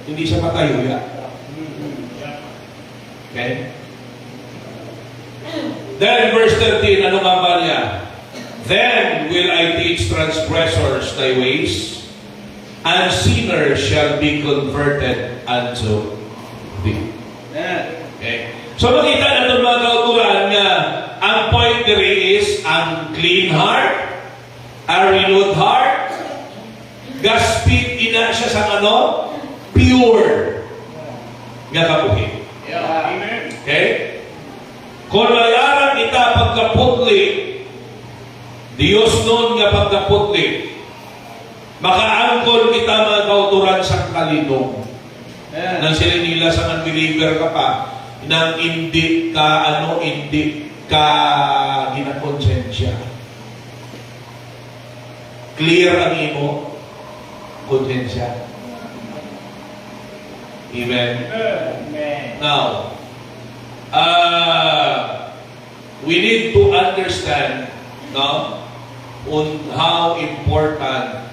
Hindi siya matayuya. Okay? Then, verse 13, ano nga ba niya? Then will I teach transgressors thy ways, and sinners shall be converted unto thee. Okay? So makita na itong mga kautulan nga, ang point diri is, ang clean heart, a renewed heart, gaspit ina siya sa ano? Pure. Nga kabuhi. Yeah, amen. Okay? Kung mayaran kita pagkaputli, Diyos nun nga pagkaputli, makaangkol kita mga kauturan sa kalinong. Nang sila nila sa unbeliever ka pa, nang hindi ka ginakonsensya. Clear ang imo konsensya. Amen. Amen. Now, we need to understand, no, on how important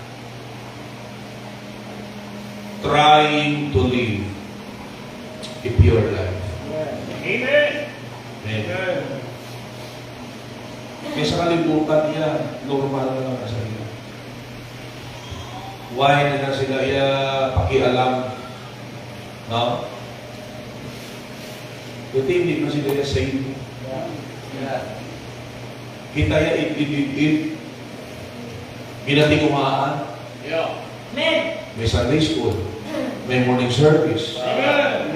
trying to live a pure life. Amen. Amen. Kaya sa kalibutan niya, normal na lang sa iyo. Why na sila pakialam? No? Kasi hindi na sila saved. Kita ya it ginatikumaan. Yeah. May Sunday school. May morning service. Amen.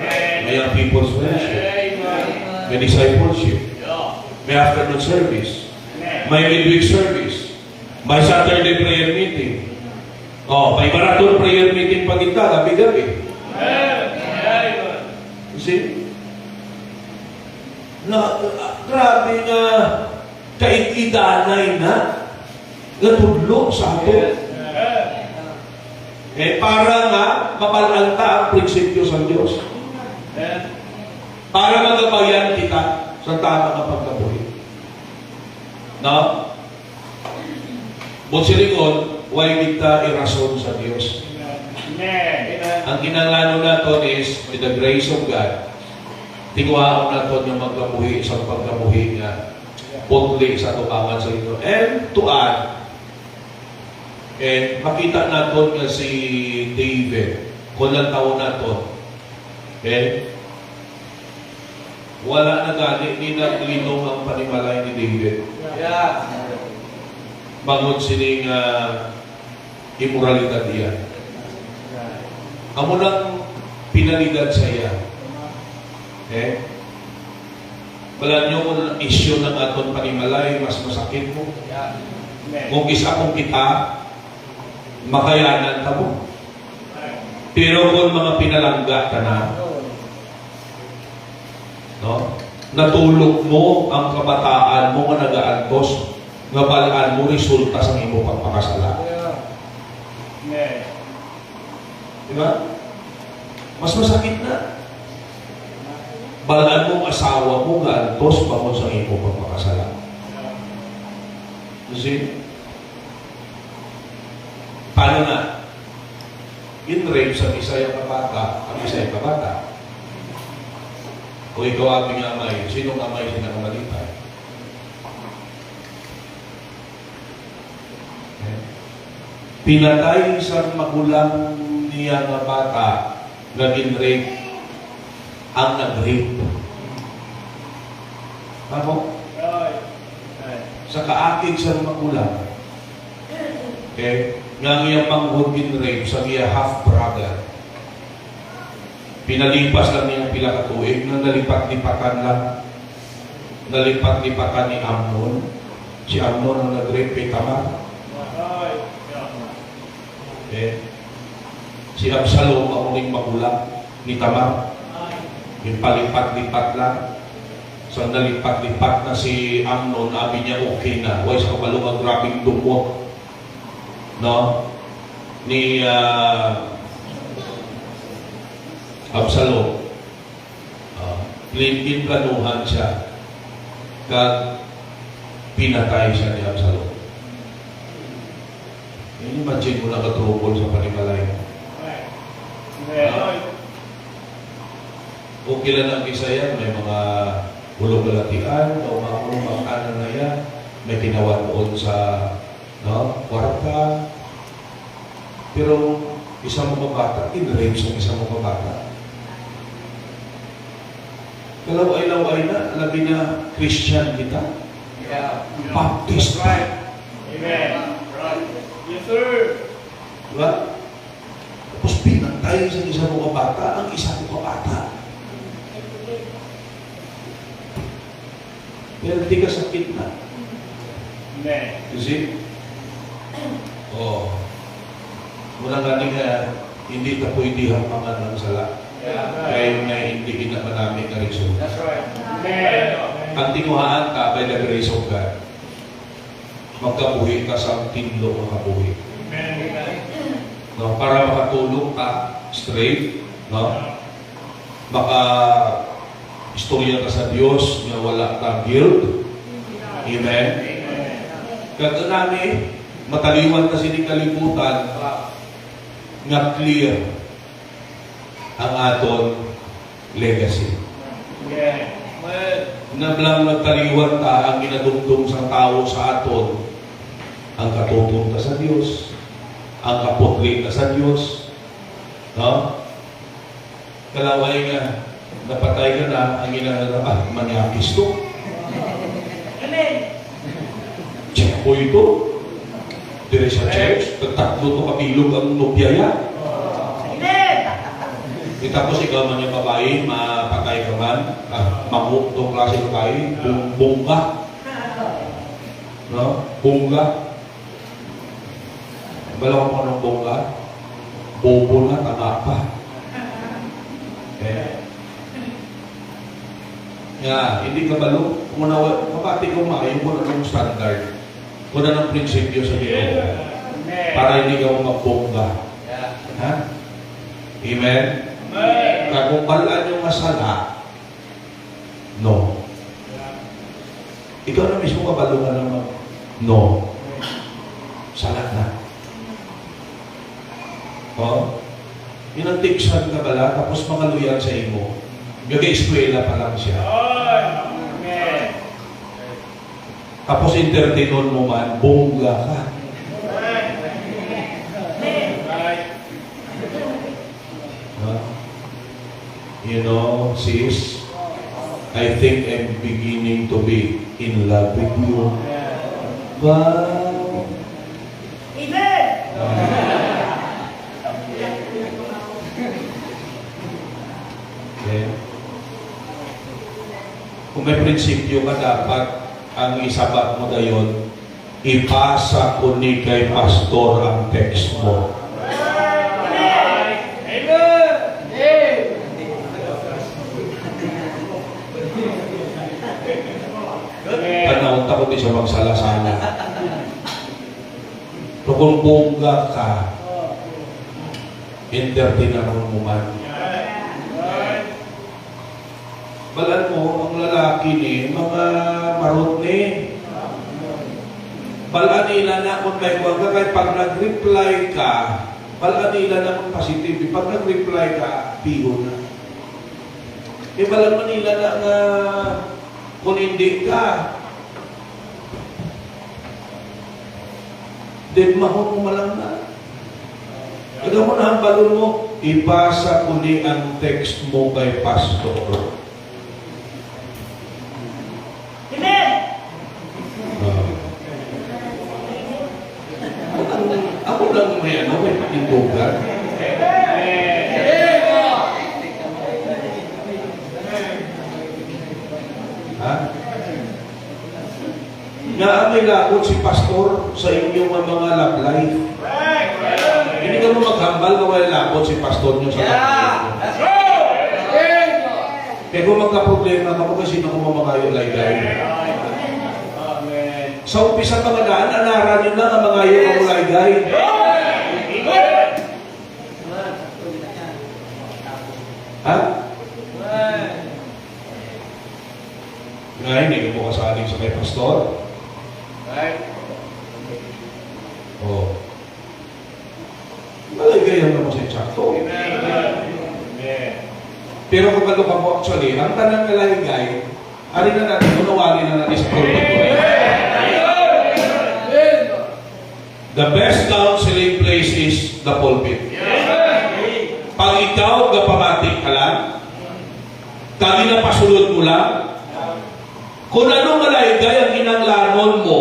May young people's fellowship. Amen. May discipleship. Yeah. May afternoon service. Amen. May midweek service. May Saturday prayer meeting. May marathon prayer meeting pa kita, gabi-gabi. Amen. You see? Grabe nga, kaikidanay na, natudlo sa ato. Para nga, mapalanta ang prinsipyo sa Diyos. Para magabayan kita sa tamang na pagkabuhi. No? Busilingon, why kita irason sa Diyos? Amen. Ang kinangano natin is, with the grace of God, tingwaon natin yung magkabuhi sa pagkabuhi nga putli sa tubangan sa ito. And to add, makita natin nga si David, kung lang taon natin, wala na gani, ni naglinong ang panimalay ni David. Yeah. Bangon sining immoralidad iyan. Amo nang pinalidad sa iya. Wala nyo kung issue ng aton panimalay, mas masakit mo. Amen. Kung isa kong kita, makayanan ka mo. Pero kung mga pinalangga ka na, no? Natulog mo ang kabataan mo nga nagaantos, nga balaan mo resulta sa imo pagpakasala. Amen. Diba? Mas masakit na. Balaan mo ang asawa mo nga antos pa mo sa imo pagpakasala. You see? Paano na? In rape sa Bisaya ka bata, ang Bisaya ka bata. Kung ikaw aming amay, sinong amay sinakamalitan? Pinatay isang magulang niya na bata, naging rape, ang nag-rape. Tama? Sa kaakig sa magulang. Okay? Nga iya panghod rape sa iya half-brother. Pinalipas lang niyang pila ka tuig, nang nalipat-lipakan lang. Nalipat-lipakan ni Amnon. Si Amnon ang nag-rape kay Tamar. Okay? Si Absalom ang uling magulang ni Tamar. Yung palipat-lipat lang. So, nalipat-lipat na si Amnon, sabi niya, okay na. Huwag sa kabalo ang grabing dumo. No? Ni Absalom. Planuhan siya. Kag pinatay siya ni Absalom. Imagine mo na katrupol sa panimalay. Okay lang ang isa yan, may mga hulog-galatian o mga hulog-makanan na yan, may ginawa doon sa kwarta. Pero isang mga bata, in-rape sa isang mga bata. Kalaway-laway na, labi na Christian kita. Baptist. Amen. Yes, sir. Diba? Tapos pinatay sa isang mga bata, ang isang mga bata. Pero di ka sakit na. Amen. You see? Oh. Muna galing hindi na pwede hamangan ng sala. Kaya na hindi naman na rin so. That's right. Amen. Ang tinuhaan ka by the grace of God, magkabuhi ka sa tinlo makabuhi. Amen. No, para makatulong ka straight, no? Baka istorya ka sa Diyos na wala kang guilt. Amen. Kaya namin, mataliwan kasi ni kalimutan nga clear ang aton legacy. Yeah. Na blang nagtaliwan ta ang ginadumdum sa tao sa aton, ang katutong ka sa Diyos, ang kaputli ka sa Diyos, no? Kalaway nga, napatay ka na, ang ginagawa, manyakis to. Check po ito. Dire sa church, tatlo to kapilog ang nobiyaya. Tapos ikaw man yung babae, mapatay ka man, mamuk itong klase babae, bongga. No? Bongga. Bala ko ng bongga, bobo na, tama pa. Hindi ka balo. Kung mapati ko maayon mo na ng standard. Kung na ng prinsipyo sa iyo. Para hindi ka magbongga. Ha? Amen? Kung balaan yung masala, no. Ikaw na mismo kabalungan naman, no. Sala na. Inantiksan ka bala, tapos mga luyan sa imo. Nag-eskwela pa lang siya. Tapos entertainon mo man, bongga ka. You know, sis, I think I'm beginning to be in love with you. Wow. Amen. Okay. Kung may prinsipyo ka, dapat ang isabat mo dayon, ipasa ko ni kay pastor ang text mo. Panahon takot di siya magsalasala. Pero kung bongga ka, entertainan mo man. Balan mo, ang lalaki ni, mga marot ni. Balan nila na kung may bongga, kahit pag nag-reply ka, balan nila na kung positive. Pag nag-reply ka, piho na. Balang Manila na nga kung hindi ka, di mahong malang na. Kaya mo na ang balon mo, ipasa ko ni ang text mo kay pastor. Amen. Ako lang may may pagitugan. Ha? Naamay lakot si pastor sa inyong mga love life. Hindi ka mo maghambal na wala lakot si pastor nyo sa love life. Kaya kung magka-problema ka po kasi na kumamakayo lay-lay. Sa umpisa mga daan, anaran nyo lang ang mga iyo ang lay-lay. Ha? Ngayon, hindi mo kasaling sa kay pastor. Oh. Maligayang naman si Chakto. Pero kung ano ka po actually, ang tanang naligay, alin na natin, unawali na natin sa pulpit ko. The best counseling place is the pulpit. Pag ikaw gapamatik ka lang, kami na pasulod mo lang, kung anong maligay ang inanglanon mo,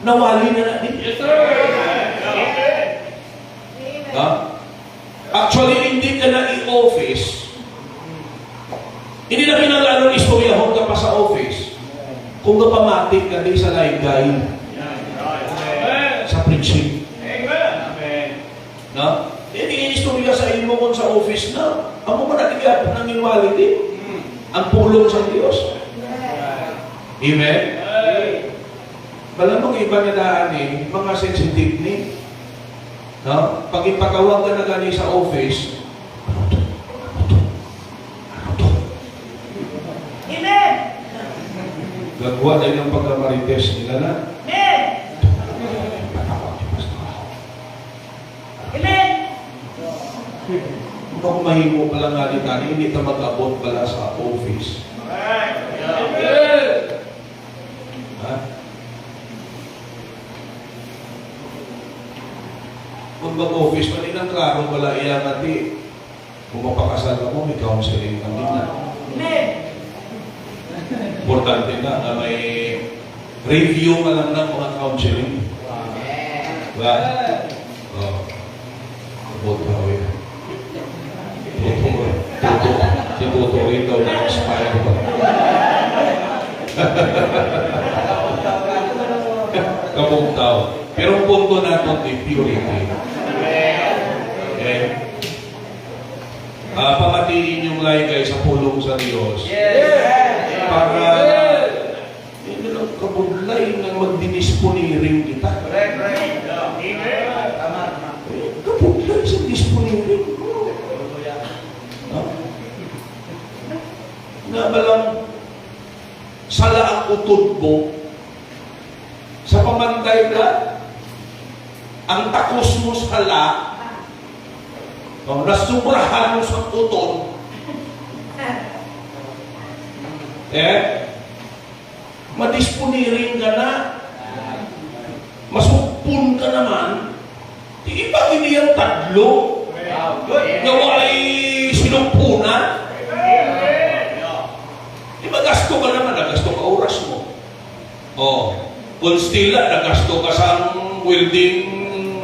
nawali na natin. Ha? Actually, hindi ka na i-office. Hindi na kinanglanon istoryahon ka pa sa office. Kung gapamatik ka din sa ligay, sa preaching. No? Hindi istorya sa imo kung sa office na. Amo mo natigap ng inuality. Ang pulong sa Diyos. Amen? Malamang iba na daan mga sensitive ni. No? Pag ipatawag ka na gani sa office, Amen. gagawa tayo ng pagkamarites nila na. Amen. Amen. Kung mahimo pala nga ni Tani, hindi ka mag-abot pala sa office. Ha? Kung mag-office, malinang klaro pala iyan natin. Kung mapakasal ka mo, may counseling kami na. Amen. Importante na may review ka lang ng mga counseling. Diba? Oh. Abot ka rin. Tutuloy daw na expire ba? Kabugtaw. Pero ang punto natin ay purity. Okay? Pamatiin yung ligay sa pulong sa Diyos. Para hindi lang kabudlay na magdinisponiring kita. Kabudlay sa disponiring. Na balang sala ang utod mo sa pamantay na ang takos mo sa hala nasubrahan mo sa utod madisponirin ka na masupun ka naman di ba hindi yung tadlo gawa ay sinumpunan. Di ba gasto ka naman, nagasto ka oras mo. Oh, kung stila, nagasto ka sa welding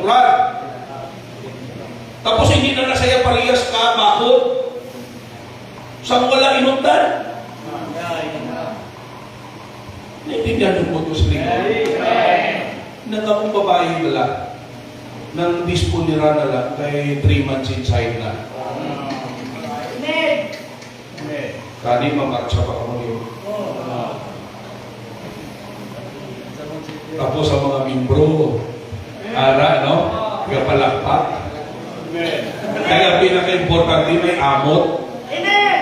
rod. Tapos hindi na nasaya parehas ka, bakit? Saan wala inundan? Naintindihan mo ito sa lingkod. Nang akong babae wala, nang disponira na lang, kay 3 months inside na. Amen. Kani mamarcha pa kamo yun. Tapos sa mga membro, ara, no? Kapalakpak. Kaya pinaka-importante may amot. Amen.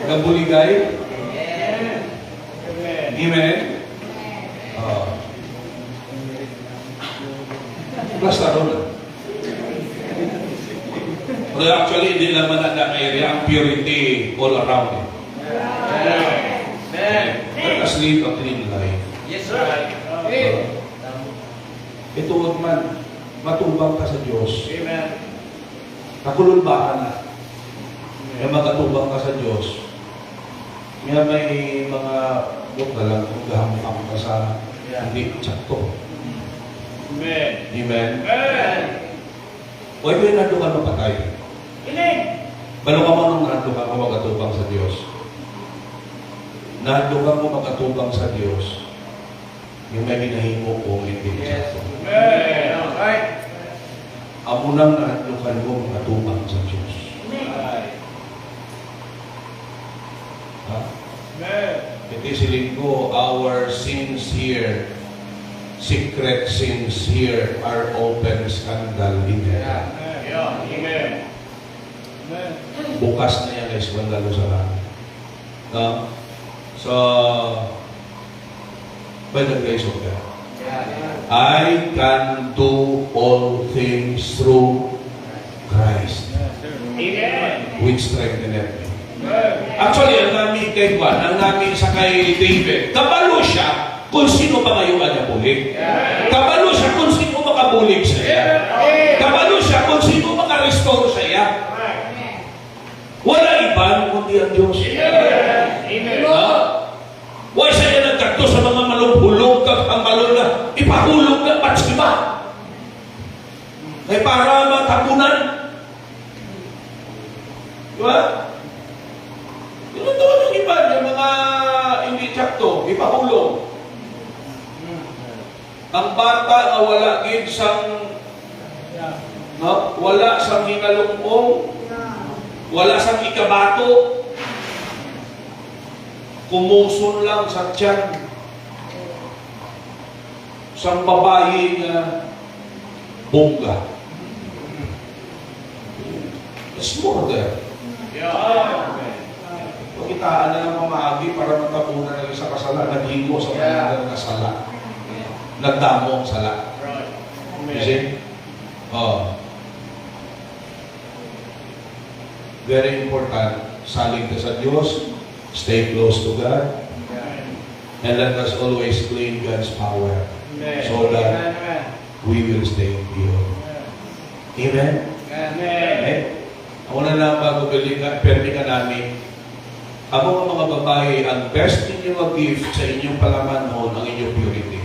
Gabuligay. Amen. Plus na doon. Well, actually, hindi naman na area ang purity all around it. Let us live a clean life. Yes, sir. Ito wag man, matubang ka sa Diyos. Amen. Kakululbaan na. May magatubang ka sa Diyos. May mga buk na lang kung gahamang ka sa hindi tsakto. Amen. Amen? Amen. O ito yung nandun ka mapatay. Amen. Balo ka man nung nandun ka magatubang sa Diyos. Nandun ka magatubang sa Diyos. Yung may minahimo ko, hindi tsakto. Amen. Right. Amo nang nandun ka mo magatubang sa Diyos. Amen. Ha? Amen. Ito siling ko, our sins here, secret sins here are open scandal in heaven. Yeah. Amen. Amen. Bukas na yan ay skandalo sa langit. No? So, by the grace of God, I can do all things through Christ, Amen. which strengtheneth me. Amen. Actually, ang namin kay Juan, ang namin sa kay David, kabalo siya kung sino pa ngayon kanya bulig. Kabalo siya kung sino makabulig sa iya. Kabalo siya kung sino makarestore sa iya. Wala iba kundi ang Diyos. Amen. Ha? Why siya nagkakto sa mga malumhulog kag ang malong na ipahulog na patsiba? Ay para matapunan. Diba? Yun ito ang iba yung mga hindi tsakto, ipahulog. Ang bata na wala gid sang wala sang hinalungong, wala sang ikabato, kumuson lang sa tiyan, sang babae nga bongga. It's more there. Yeah. Pakitaan na ng mamagi para matapunan na sa kasala, naghingo sa mga na sala. Nagdamo ang sala. Right. You see? Oh. Very important. Saling ka sa Diyos. Stay close to God. And let us always claim God's power so that we will stay pure. Amen? Amen. Eh? Ako na lang bago permi ka namin. Ako mga babae, ang best ninyo mag-gift sa inyong palamanhon ang inyong purity.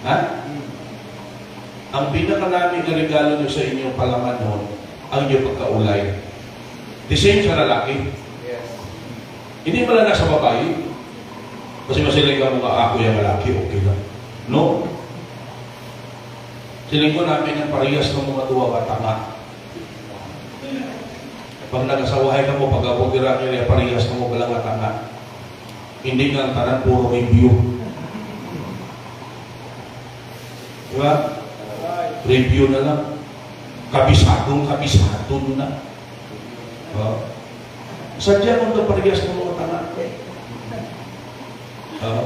Ha? Ang pinakalaming na regalo nyo sa inyong palamanhon ang inyong pagkaulay. The same sa lalaki. Hindi pala nasa babae. Kasi masiling ka mga ako yung lalaki, okay lang. No? Siling ko namin ang parehas ng mga duwa katanga. Pag nagasawahay ka mo, pag-abog dira kaya parehas ka mo palang katanga. Hindi nga ang tanan, puro review. Diba? Review na lang. Kabisadong na. Sadya kung ito parehas ng mga tanga.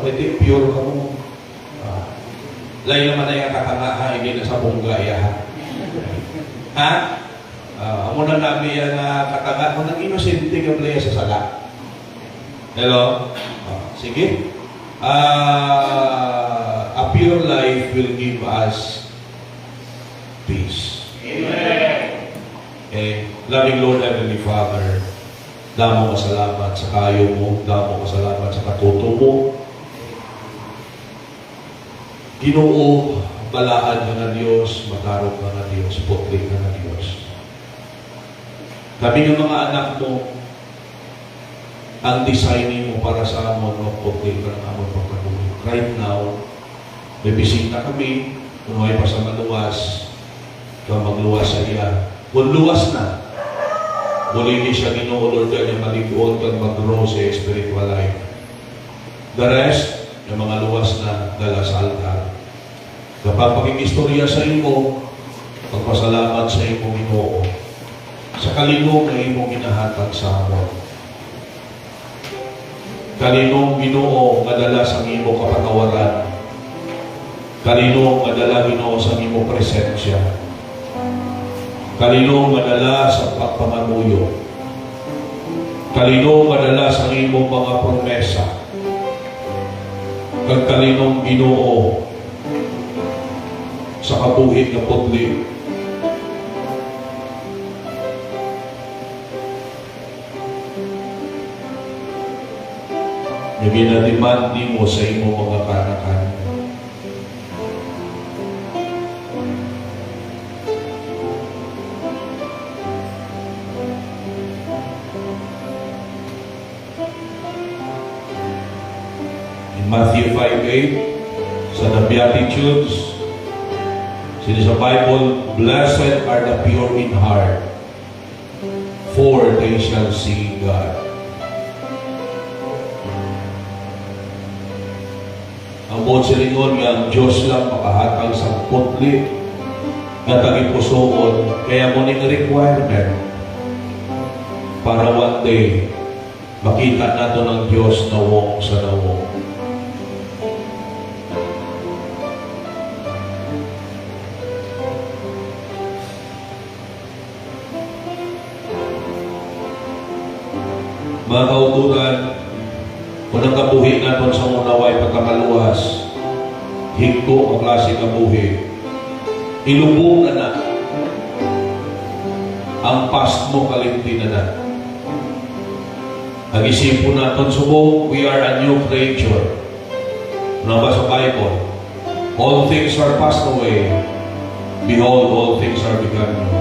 Pwede, pure ka mo. Layo naman na yung katanga ha, hindi na sa bongga ha. Ha? Amo na namin yung katanga, kung nag-innocente ka playa sa sala. Hello? Sige. A pure life will give us peace. Amen. Okay. Loving Lord, Heavenly Father, damo ka salamat sa kayo mo, damo ka salamat sa katuto mo. Ginoo, balaan ka na Diyos, matarong ka na Diyos, putli ka na Diyos. Kami ng mga anak mo, ang design mo para sa amon, putli ka ng amon pagkabuhi. Right now, may bisita kami, kung may pa sa maluwas, kung magluwas sa iya. Kung luwas na, muli niya siya Ginoo, niya maliguan kang mag-grow sa spiritual life. The rest, yung mga luwas na dala sa altar. Kapag pag-istorya sa imo, pagpasalamat sa imo Ginoo, sa kalinong na imo ginahatag sa amon. Kalinong Ginoo, madala sa imo kapatawaran. Kalinong madala Ginoo sa imo presensya. Kalinong madala sa pagpangamuyo. Kalinong madala sa imong mga promesa. Kag kalinong Ginoo sa kabuhit nga putli. Yung ginademand mo sa imong mga kanakan. Matthew 5:8 sa the Beatitudes, sa Bible, blessed are the pure in heart, for they shall see God. Ang buong silingon nga ang Diyos lang makahatag sa putli nga tagipusoon, kaya mo ning requirement para one day makita nato ng Diyos na wong sa nawong. Mga kautugan, unang kabuhi natin sa unaway pagkakaluwas, higko ang klase kabuhi. Ilubong na ang past mo kalimti na. Nag-isipon natin, subok, we are a new creature. Ano ba sa Bible? All things are passed away. Behold, all things are become new.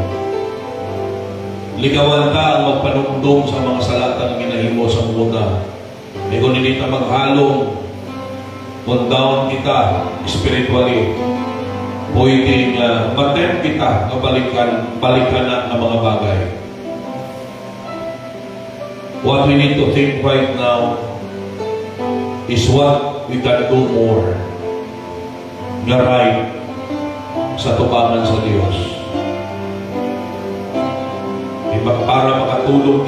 Ligawan ta ang magpanumdum sa mga salatang ginahimo sa muna. E kung hindi ta maghalong, kung down kita spiritually, pwedeng matempt kita na balikan na ang mga bagay. What we need to think right now is what we can do more na right sa tubangan sa Diyos. Para makatulong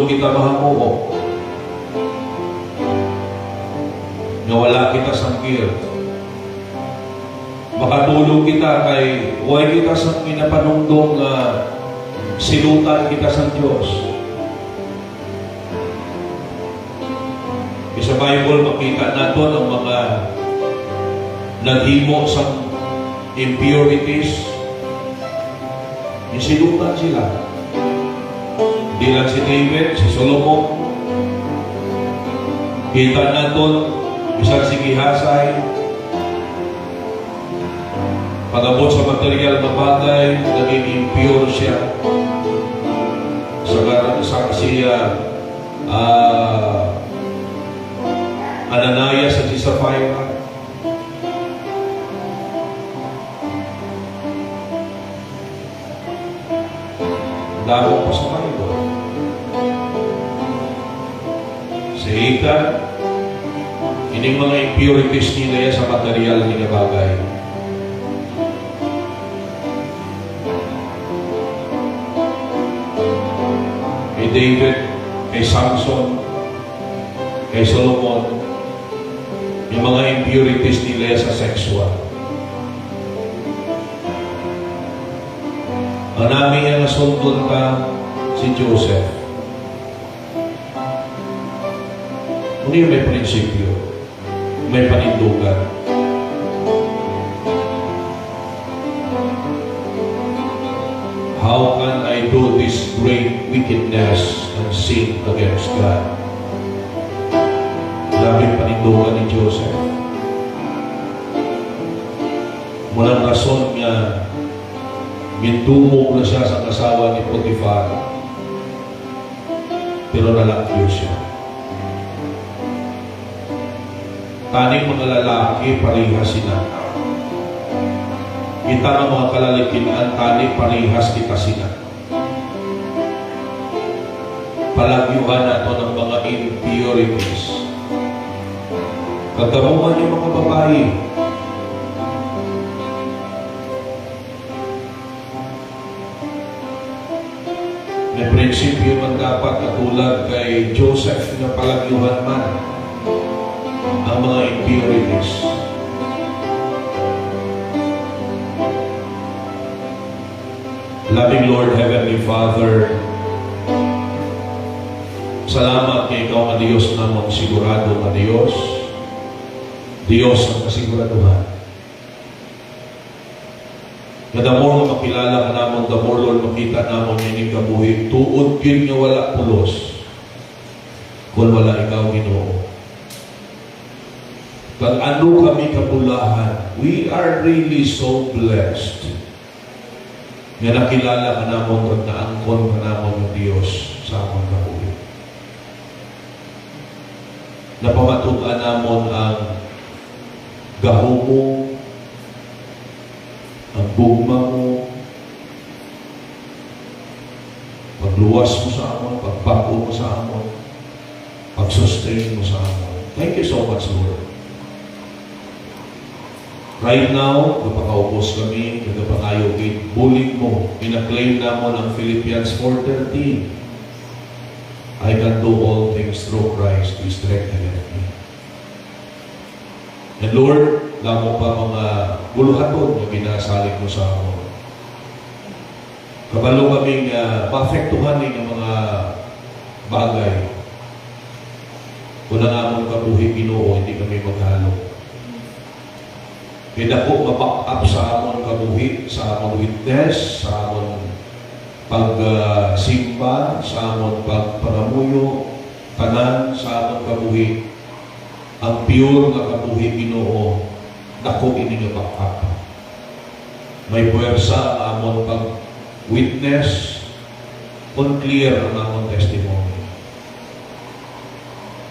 kita mahamuo na wala kita sanggir. Makatulong kita kay huwag kita sa minapanungdong silutan kita sa Diyos. Sa Bible makita natin ang mga naghimo sa impurities. Isilutan sila. Di lang si David, si Solomon. Kita natin, isang si Gihasay. Pag-abot sa material na bagay, naging impure siya. Sa si Ananias at si Sapphira. Damo pa sa Bible. Sa ikan, ining mga impurities nila sa material ni bagay. Kay David, kay Samson, kay Solomon, yung mga impurities nila sa sexual. Ang namin yung nasundon ka si Joseph. Hindi may prinsipyo, may panindugan. How can I do this great wickedness and sin against God? Daming panindugan ni Joseph. Walang rason niya gintumog na siya sa kasawa ni Potiphar. Pero nalakyo siya. Taning mga lalaki, parihas sila. Kita ng mga kalalikinan, taning parihas kita sila. Palagyuhan nato ng mga impurities. Pagkamuhan yung mga babae, may prinsipyo man dapat katulad kay Joseph na palagyuhan man ang mga impurities. Loving Lord, Heavenly Father, salamat kay ikaw nga Diyos namon, sigurado nga Diyos. Diyos ang kasiguraduhan. Na the more nga makilala ka namon, the more Lord makita namon ining kabuhi, tuod yun nga wala pulos kung wala ikaw Ginoo. Pag ano kami kabulahan, we are really so blessed nga nakilala ka namon at naangkon ka namon ng Diyos sa among kabuhi. Napamatuan namon ang gahumo, ang bugma mo, pagluwas mo sa amon, pagbago mo sa amon, pag-sustain mo sa amon. Thank you so much, Lord. Right now, napakaubos kami, nagpapangayo buling mo, pinaklaim namon ang Philippians 4:13. I can do all things through Christ who strengtheneth me. And Lord, damo pa mga guluhaton na binasalig mo sa amon. Kabalo kaming maapektuhan ng mga bagay. Kung namon kabuhi Ginoo, hindi kami maghalo. Kaya po maback up sa amon kabuhi, sa amon witness, sa amon pagsimba, sa amon pagpangamuyo, tanan sa amon kabuhi. Ang pure nga kabuhi Ginoo, dako ini nga back up. May puwersa ang amon pag-witness, kung clear ang amon testimony.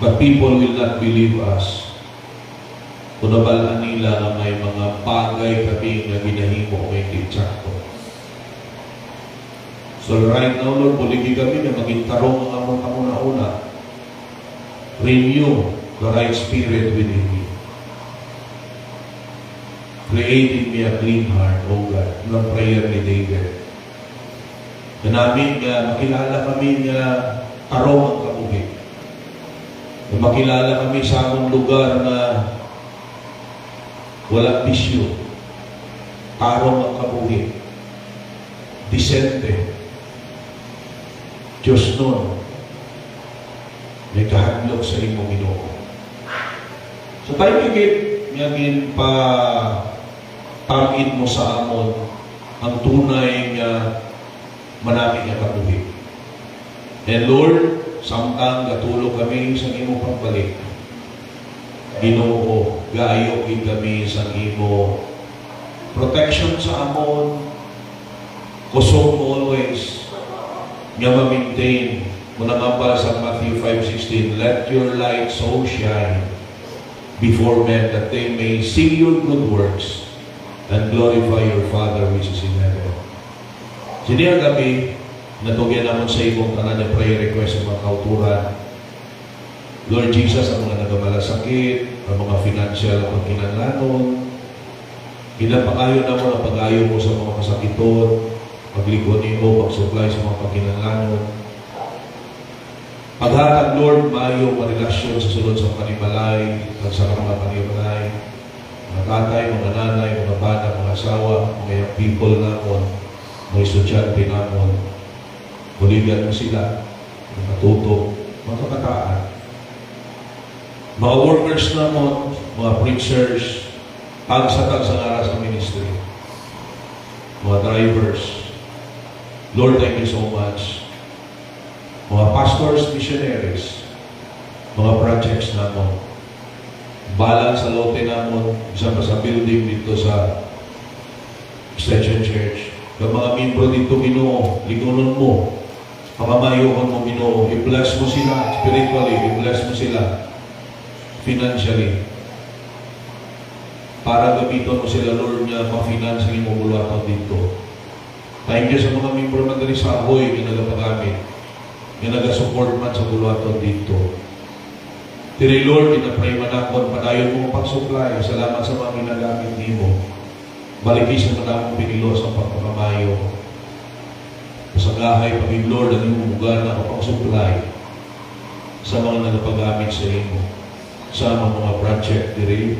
But people will not believe us. Kung nabalaan nila na may mga bagay kami na ginahimo o hindi tsakto. So right now, Lord, buligi kami na maging tarong ang among kamuna-una. Renew the right spirit within me. Create in me a clean heart, O God, ng prayer ni David. Na namin makilala kami na tarong ang kabuhi. Na makilala kami sa among lugar na walang bisyo, tarong ang kabuhi, disente, Diyos nun, may kahadlok sa imong Ginoo. So tayo ngayon pangit mo sa amon ang tunay nga manami nga kabuhi. And Lord, samtang gatulog kami sa imong pagbalik, Ginoo, gaayo kami sa imo protection sa amon. Kusog mo always nga ma-maintain mo naman para sa Matthew 5:16, let your light so shine before men that they may see your good works and glorify your Father which is in heaven. Siniya gabi, natugyan naman sa imong tanan ng prayer request sa mga kauturan. Lord Jesus, ang mga nagamalasakit, ang mga financial ang pagkinanlanon, pinapakayo na mo ang pag-ayo mo sa mga kasakiton, paglikod mo, pag-supply sa mga pagkinanlanon. Paghatag, Lord, maayo ang relasyon sa sulod sa kanibalay, at sa mga kanibalay, mga tatay, mga nanay, mga bata, mga asawa, mga people namon, mga estudyante namon, buligan mo sila, mga katuto, mga kataan. Mga workers namon, mga preachers, pagsatag sa ngaras sa ministry, mga drivers. Lord, thank you so much. Mga pastors, missionaries, mga projects namon, balang sa lote namon, isa pa sa building dito sa Extension Church. Yung mga membro dito, Ginoo, ligunon mo, pamamayuhan mo, Ginoo, i-bless mo sila spiritually, i-bless mo sila financially. Para gamiton mo sila, Lord, niya ma-financially mo bulatan dito. Thank you sa mga membro na dali sa Ahoy, na nagapagamit, na nag-support man sa bulatan dito. Tiri, Lord, pinapray manakon, padayon mo pag-supply. Salamat sa mga ginagamit mo. Balikis na manakong pinilo sa pagpapamayo. Sa gahay, paging Lord, ang iyong bugan na pag-supply sa mga nagapagamit sa imo. Sa mga project diri,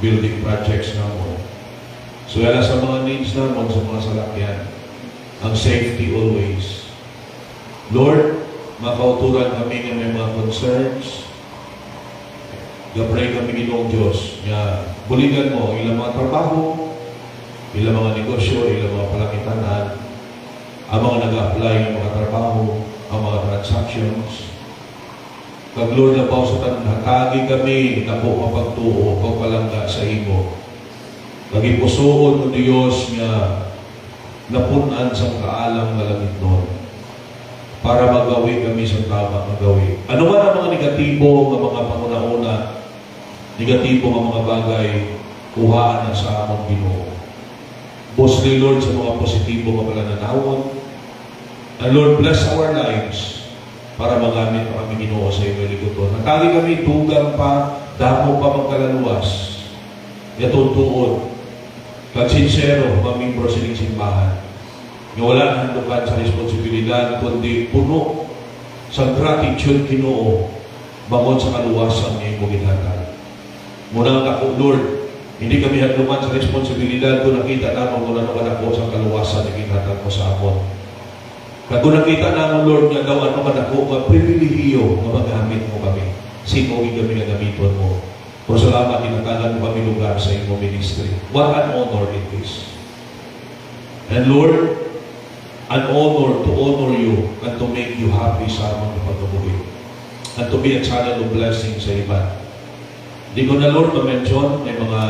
building projects na mo. So, yan sa mga needs na mo, sa mga salakyan. ang safety always. Lord, makauturan kami ng may mga concerns. Gapray kami Ginoong Diyos. Nga, buligan mo ilang mga trabaho, ilang mga negosyo, ilang mga palakitanan, ang mga nag-apply ng mga trabaho, ang mga transactions. Kag Lord na po sa tanhatagi kami, na po mapagtuo, pagpalangga sa imo. Nagipusoon mo Diyos nga napunan sa kaalam nga langit nun para magawi kami sa tama magawi. Ano man ang mga negatibo ng mga panguna-una, negatibo ng mga bagay, kuhaan na sa among Ginoo. Mostly, Lord, sa mga positibo nga palananawon. And Lord, bless our lives para magamit pa kami Ginoo sa iyong liguton. Natali kami, tugang pa, damo pa magkalaluwas. Yatuntuon. Kag sincero, mamembro sining simbahan. Nga wala na handukan sa responsibilidad, kundi puno sa gratitude Ginoo bangon sa kaluwasan niya yung ginhatag. Muna ako, Lord, hindi kami handukan sa responsibilidad kung nakita naman kung ano ka na po sa kaluwasan na ginhatag mo sa amon. Kag kung nakita naman, Lord, nga daw ano ka na po, pribilihiyo na magamit mo kami. Sino kami nga gamiton mo. Pero salamat, tinatagan mo kami lugar sa iyong ministry. What an honor it is. And Lord, an honor to honor you and to make you happy sa among pagkabuhi. And to be a channel of blessing sa iba. Di ko na, Lord, ma-mention may mga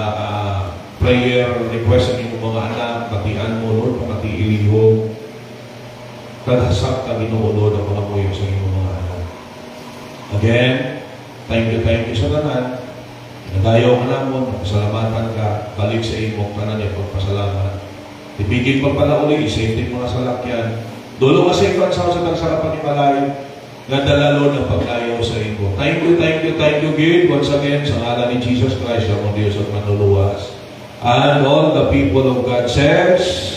prayer request sa inyong mga anak, batian mo, Lord, pati iliho. Kadhasap ka Ginoo, Lord, ang mga muyo sa inyong mga anak. Again, thank you sa tanan. Nadayaw ka namon, pasalamatan ka, balik sa imong tanan niya pagpasalamat. Tipigil pa pala uli, safety mga salakyan. Dulo kasi ikaw sa tagsarapan ni Malay, nga dala Lord ang paglayaw sa imo. Thank you, God, once again, sa ngalan ni Jesus Christ, ang Diyos at manluluwas. And all the people of God says,